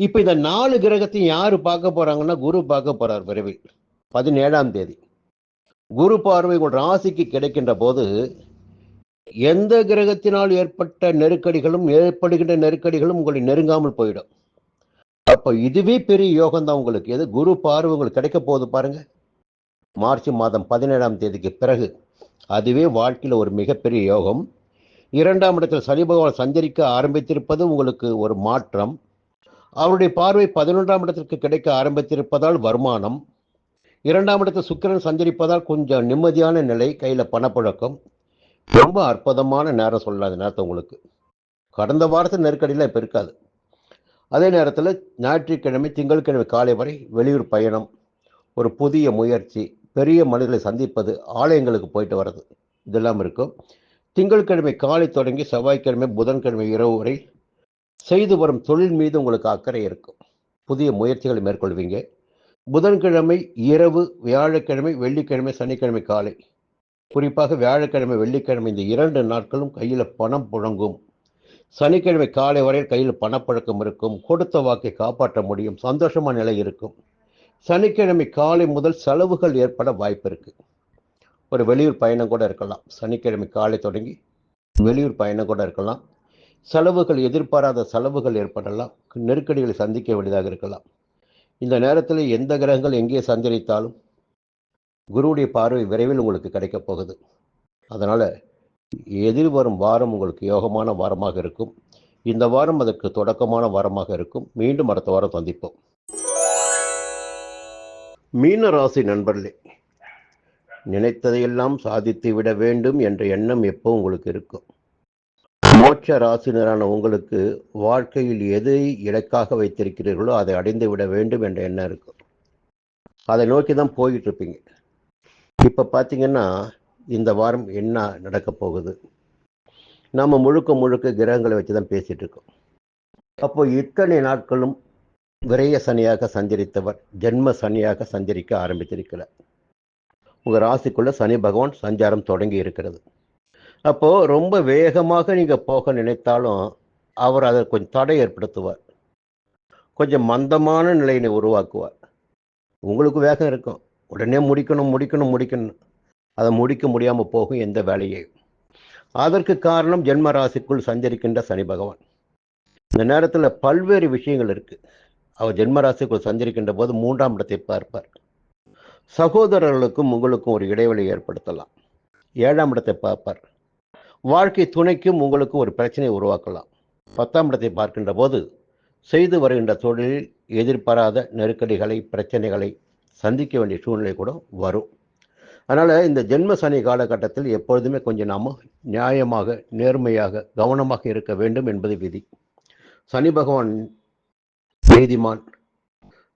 இப்ப இந்த 4 கிரகத்தையும் யாரு பார்க்க போறாங்கன்னா குரு பார்க்க போறார் விரைவில் 17ஆம் தேதி. குரு பார்வை உங்கள் ராசிக்கு கிடைக்கின்ற போது எந்த கிரகத்தினால் ஏற்பட்ட நெருக்கடிகளும் ஏற்படுகின்ற நெருக்கடிகளும் உங்களை நெருங்காமல் போயிடும். அப்ப இதுவே பெரிய யோகம் தான் உங்களுக்கு. எது குரு பார்வை உங்களுக்கு கிடைக்க போகுது பாருங்க, மார்ச் மாதம் 17ஆம் தேதிக்கு பிறகு. அதுவே வாழ்க்கையில் ஒரு மிகப்பெரிய யோகம். 2ஆம் இடத்தில் சனி பகவான் சஞ்சரிக்க ஆரம்பித்திருப்பது உங்களுக்கு ஒரு மாற்றம். அவருடைய பார்வை 11ஆம் இடத்திற்கு கிடைக்க ஆரம்பித்திருப்பதால் வருமானம். 2ஆம் இடத்தில் சுக்கிரன் சஞ்சரிப்பதால் கொஞ்சம் நிம்மதியான நிலை, கையில பணப்புழக்கம். ரொம்ப அற்புதமான நேரம் சொல்லலாம் இந்த நேரத்தை உங்களுக்கு. கடந்த வாரத்தில் நெருக்கடியெல்லாம் இப்போ இருக்காது. அதே நேரத்தில் ஞாயிற்றுக்கிழமை திங்கட்கிழமை காலை வரை வெளியூர் பயணம், ஒரு புதிய முயற்சி, பெரிய மனிதர்களை சந்திப்பது, ஆலயங்களுக்கு போயிட்டு வர்றது, இதெல்லாம் இருக்கும். திங்கட்கிழமை காலை தொடங்கி செவ்வாய்க்கிழமை புதன்கிழமை இரவு வரை செய்து வரும் தொழில் மீது உங்களுக்கு அக்கறை இருக்கும். புதிய முயற்சிகளை மேற்கொள்வீங்க. புதன்கிழமை இரவு, வியாழக்கிழமை, வெள்ளிக்கிழமை, சனிக்கிழமை காலை, குறிப்பாக வியாழக்கிழமை வெள்ளிக்கிழமை இந்த 2 நாட்களும் கையில் பணம் புழங்கும். சனிக்கிழமை காலை வரையில் கையில் பணப்பழக்கம் இருக்கும். கொடுத்த வாக்கை காப்பாற்ற முடியும். சந்தோஷமான நிலை இருக்கும். சனிக்கிழமை காலை முதல் செலவுகள் ஏற்பட வாய்ப்பு இருக்கு. ஒரு வெளியூர் பயணம் கூட இருக்கலாம். சனிக்கிழமை காலை தொடங்கி வெளியூர் பயணம் கூட இருக்கலாம். செலவுகள், எதிர்பாராத செலவுகள் ஏற்படலாம். நெருக்கடிகளை சந்திக்க வேண்டியதாக இருக்கலாம். இந்த நேரத்தில் எந்த கிரகங்கள் எங்கே சஞ்சரித்தாலும் குருவுடைய பார்வை விரைவில் உங்களுக்கு கிடைக்க போகுது. அதனால எதிர்வரும் வாரம் உங்களுக்கு யோகமான வாரமாக இருக்கும். இந்த வாரம் அதற்கு தொடக்கமான வாரமாக இருக்கும். மீண்டும் அடுத்த வாரம் சந்திப்போம். மீன ராசி நண்பர்களே, நினைத்ததையெல்லாம் சாதித்து விட வேண்டும் என்ற எண்ணம் எப்போ உங்களுக்கு இருக்கும். மோட்ச ராசினரான உங்களுக்கு வாழ்க்கையில் எதை இலக்காக வைத்திருக்கிறீர்களோ அதை அடைந்து விட வேண்டும் என்ற எண்ணம் இருக்கும். அதை நோக்கி தான் போயிட்டு இருப்பீங்க. இப்போ பார்த்தீங்கன்னா இந்த வாரம் என்ன நடக்க போகுது, நம்ம முழுக்க கிரகங்களை வச்சு தான் பேசிட்டு இருக்கோம். அப்போ இத்தனை நாட்களும் விரய சனியாக சஞ்சரித்தவர் ஜென்ம சனியாக சஞ்சரிக்க ஆரம்பித்திருக்கிறார். உங்கள் ராசிக்குள்ள சனி பகவான் சஞ்சாரம் தொடங்கி இருக்கிறது. அப்போ ரொம்ப வேகமாக நீங்க போக நினைத்தாலும் அவர் அதை கொஞ்சம் தடை ஏற்படுத்துவார். கொஞ்சம் மந்தமான நிலையினை உருவாக்குவார். உங்களுக்கு வேகம் இருக்கும், உடனே முடிக்கணும். அதை முடிக்க முடியாமல் போகும் எந்த வேலையையும். அதற்கு காரணம் ஜென்ம ராசிக்குள் சஞ்சரிக்கின்ற சனி பகவான். இந்த நேரத்தில் பல்வேறு விஷயங்கள் இருக்கு. அவர் ஜென்ம ராசிக்குள் சஞ்சரிக்கின்ற போது 3ஆம் இடத்தை பார்ப்பார். சகோதரர்களுக்கும் உங்களுக்கும் ஒரு இடைவெளி ஏற்படுத்தலாம். 7ஆம் இடத்தை பார்ப்பார். வாழ்க்கை துணைக்கும் உங்களுக்கு ஒரு பிரச்சனை உருவாக்கலாம். 10ஆம் இடத்தை பார்க்கின்ற போது செய்து வருகின்ற தொழிலில் எதிர்பாராத நெருக்கடிகளை, பிரச்சனைகளை சந்திக்க வேண்டிய சூழ்நிலை கூட வரும். அதனால் இந்த ஜென்ம சனி காலகட்டத்தில் எப்பொழுதுமே கொஞ்சம் நாம் நியாயமாக, நேர்மையாக, கவனமாக இருக்க வேண்டும் என்பது விதி. சனி பகவான் நீதிமான்.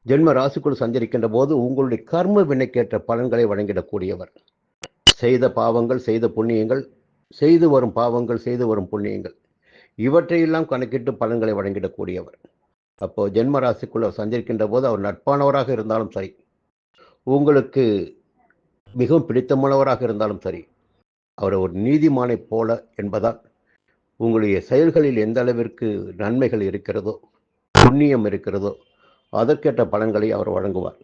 ஜென்ம ராசிக்குள் சஞ்சரிக்கின்ற போது உங்களுடைய கர்ம வினைக்கேற்ற பலன்களை வழங்கிடக்கூடியவர். செய்த பாவங்கள், செய்த புண்ணியங்கள், செய்து வரும் பாவங்கள், செய்து வரும் புண்ணியங்கள், இவற்றையெல்லாம் கணக்கிட்டு பலன்களை வழங்கிடக்கூடியவர். அப்போ ஜென்ம ராசிக்குள்ள சஞ்சரிக்கின்ற போது அவர் நட்பானவராக இருந்தாலும் சரி, உங்களுக்கு மிகவும் பிடித்தமானவராக இருந்தாலும் சரி, அவர் ஒரு நீதிமானை போல என்பதால் உங்களுடைய செயல்களில் எந்த அளவிற்கு நன்மைகள் இருக்கிறதோ, புண்ணியம் இருக்கிறதோ, அதற்கேற்ற பலன்களை அவர் வழங்குவார்.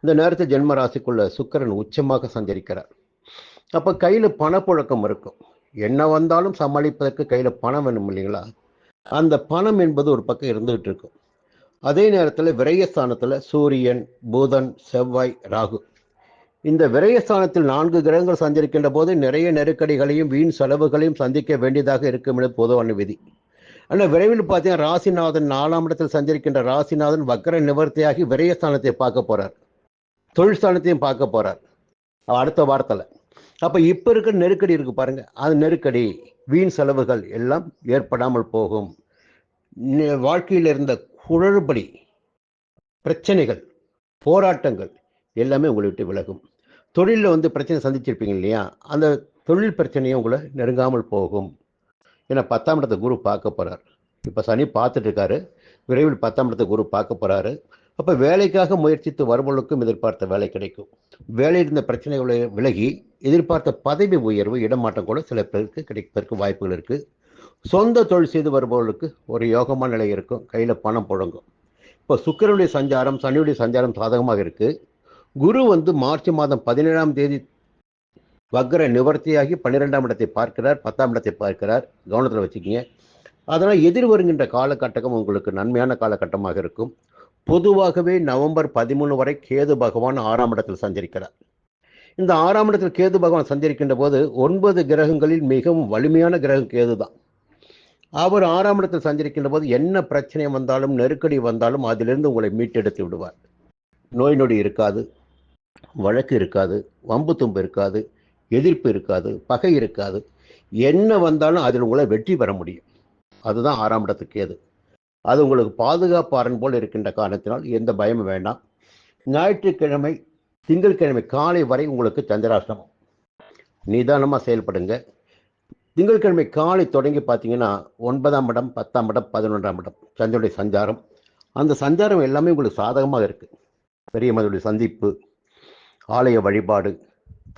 இந்த நேரத்தில் ஜென்ம ராசிக்குள்ள சுக்கிரன் உச்சமாக சஞ்சரிக்கிறார். அப்போ கையில் பணப்புழக்கம் இருக்கும். என்ன வந்தாலும் சமாளிப்பதற்கு கையில் பணம் வேணும் இல்லைங்களா? அந்த பணம் என்பது ஒரு பக்கம் இருந்துகிட்டு இருக்கும். அதே நேரத்தில் விரயஸ்தானத்தில் சூரியன், புதன், செவ்வாய், ராகு, இந்த விரயஸ்தானத்தில் 4 கிரகங்கள் சஞ்சரிக்கின்ற போது நிறைய நெருக்கடிகளையும் வீண் செலவுகளையும் சந்திக்க வேண்டியதாக இருக்கும் என பொதுவான விதி. ஆனால் விரைவில் பார்த்தீங்கன்னா ராசிநாதன் 4ஆம் இடத்தில் சஞ்சரிக்கின்ற ராசிநாதன் வக்கர நிவர்த்தியாகி விரயஸ்தானத்தை பார்க்க போறார். தொழில் ஸ்தானத்தையும் பார்க்க போறார் அடுத்த வாரத்தில். அப்போ இப்போ இருக்கிற நெருக்கடி இருக்கு பாருங்க, அது நெருக்கடி, வீண் செலவுகள் எல்லாம் ஏற்படாமல் போகும். வாழ்க்கையில் இருந்த குழறுபடி, பிரச்சனைகள், போராட்டங்கள் எல்லாமே உங்களை விட்டு விலகும். தொழிலில் பிரச்சனை சந்திச்சிருப்பீங்க இல்லையா, அந்த தொழில் பிரச்சனையும் உங்களை நெருங்காமல் போகும். ஏன்னா 10ஆம் இடத்தை குரு பார்க்க போகிறார். இப்போ சனி பார்த்துட்டு இருக்காரு, விரைவில் 10ஆம் இடத்தை குரு பார்க்க போகிறாரு. அப்போ வேலைக்காக முயற்சித்து வருபவர்களுக்கும் எதிர்பார்த்த வேலை கிடைக்கும். வேலையில் இருந்த பிரச்சனைகளை விலகி எதிர்பார்த்த பதவி உயர்வு, இடமாற்றம் கூட சில பேருக்கு கிடைப்பதற்கு வாய்ப்புகள் இருக்குது. சொந்த தொழில் செய்து வருபவர்களுக்கு ஒரு யோகமான நிலை இருக்கும், கையில் பணம் புழங்கும். இப்போ சுக்கிரனுடைய சஞ்சாரம், சனியுடைய சஞ்சாரம் சாதகமாக இருக்குது. குரு மார்ச் மாதம் 17ஆம் தேதி வக்ர நிவர்த்தியாகி 12ஆம் இடத்தை பார்க்கிறார், 10ஆம் இடத்தை பார்க்கிறார். கவனத்தில் வச்சுக்கிங்க. அதனால் எதிர் வருகின்ற காலகட்டம் உங்களுக்கு நன்மையான காலகட்டமாக இருக்கும். பொதுவாகவே நவம்பர் 13 வரை கேது பகவான் 6ஆம் இடத்தில் சஞ்சரிக்கிறார். இந்த 6ஆம் இடத்தில் கேது பகவான் சஞ்சரிக்கின்ற போது 9 கிரகங்களில் மிகவும் வலிமையான கிரகம் கேது தான். அவர் 6ஆம் இடத்தில் சஞ்சரிக்கின்ற போது என்ன பிரச்சனை வந்தாலும், நெருக்கடி வந்தாலும் அதிலிருந்து உங்களை மீட்டெடுத்து விடுவார். நோய் நொடி இருக்காது, வழக்கு இருக்காது, வம்பு தும்பு இருக்காது, எதிர்ப்பு இருக்காது, பகை இருக்காது. என்ன வந்தாலும் அதில் உங்களை வெற்றி பெற முடியும். அதுதான் 6ஆம் இடத்துக்கு கேது. அது உங்களுக்கு பாதுகாப்பு அரண் போல் இருக்கின்ற காரணத்தினால் எந்த பயமும் வேண்டாம். ஞாயிற்றுக்கிழமை, திங்கட்கிழமை காலை வரை உங்களுக்கு சந்திராஷ்டமம். நிதானமாக செயல்படுங்க. திங்கட்கிழமை காலை தொடங்கி பார்த்தீங்கன்னா 9ஆம் இடம், 10ஆம் இடம், 11ஆம் இடம் சந்திரனுடைய சஞ்சாரம். அந்த சஞ்சாரம் எல்லாமே உங்களுக்கு சாதகமாக இருக்குது. பெரிய மனிதனுடைய சந்திப்பு, ஆலய வழிபாடு,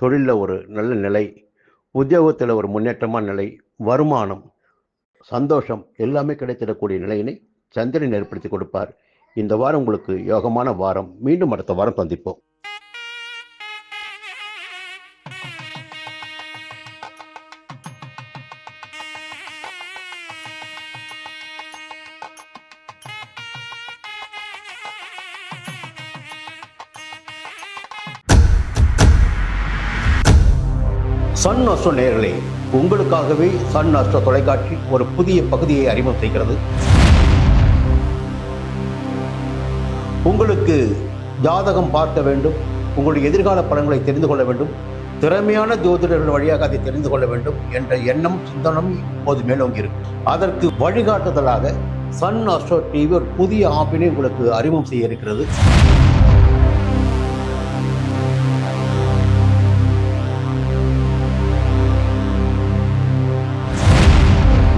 தொழிலில் ஒரு நல்ல நிலை, உத்தியோகத்தில் ஒரு முன்னேற்றமான நிலை, வருமானம், சந்தோஷம் எல்லாமே கிடைத்திடக்கூடிய நிலையினை சந்திரன் ஏற்படுத்தி கொடுப்பார். இந்த வாரம் உங்களுக்கு யோகமான வாரம். மீண்டும் அடுத்த வாரம் சந்திப்போம். சன் அஸ்ட்ரோ நேயர்களே, உங்களுக்காகவே சன் அஸ்ட்ரோ தொலைக்காட்சி ஒரு புதிய பகுதியை அறிமுகம் செய்கிறது. உங்களுக்கு ஜாதகம் பார்க்க வேண்டும், உங்களுடைய எதிர்கால பலன்களை தெரிந்து கொள்ள வேண்டும், திறமையான ஜோதிடர்கள் வழியாக அதை தெரிந்து கொள்ள வேண்டும் என்ற எண்ணம், சிந்தனம் இப்போது மேலோங்கி இருக்கு. அதற்கு வழிகாட்டுதலாக சன் அஸ்ட்ரோ டிவி ஒரு புதிய ஆப்பினை உங்களுக்கு அறிமுகம் செய்ய இருக்கிறது.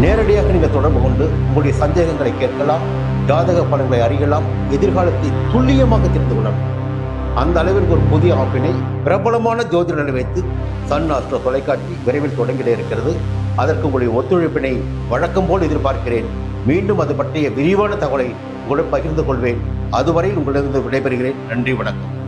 நேரடியாக நீங்கள் தொடர்பு கொண்டு உங்களுடைய சந்தேகங்களை கேட்கலாம், ஜாதக பலன்களை அறியலாம், எதிர்காலத்தை துல்லியமாக தெரிந்து கொள்ளலாம். அந்த அளவிற்கு ஒரு புதிய ஆப்பினை பிரபலமான ஜோதிடர்களை வைத்து சன் அஸ்ட்ரோ தொலைக்காட்சி விரைவில் தொடங்கிட இருக்கிறது. அதற்கு உங்களுடைய ஒத்துழைப்பினை வழக்கம் போல் எதிர்பார்க்கிறேன். மீண்டும் அது பற்றிய விரிவான தகவலை உங்களுடன் பகிர்ந்து கொள்வேன். அதுவரையில் உங்களிடம் விடைபெறுகிறேன். நன்றி, வணக்கம்.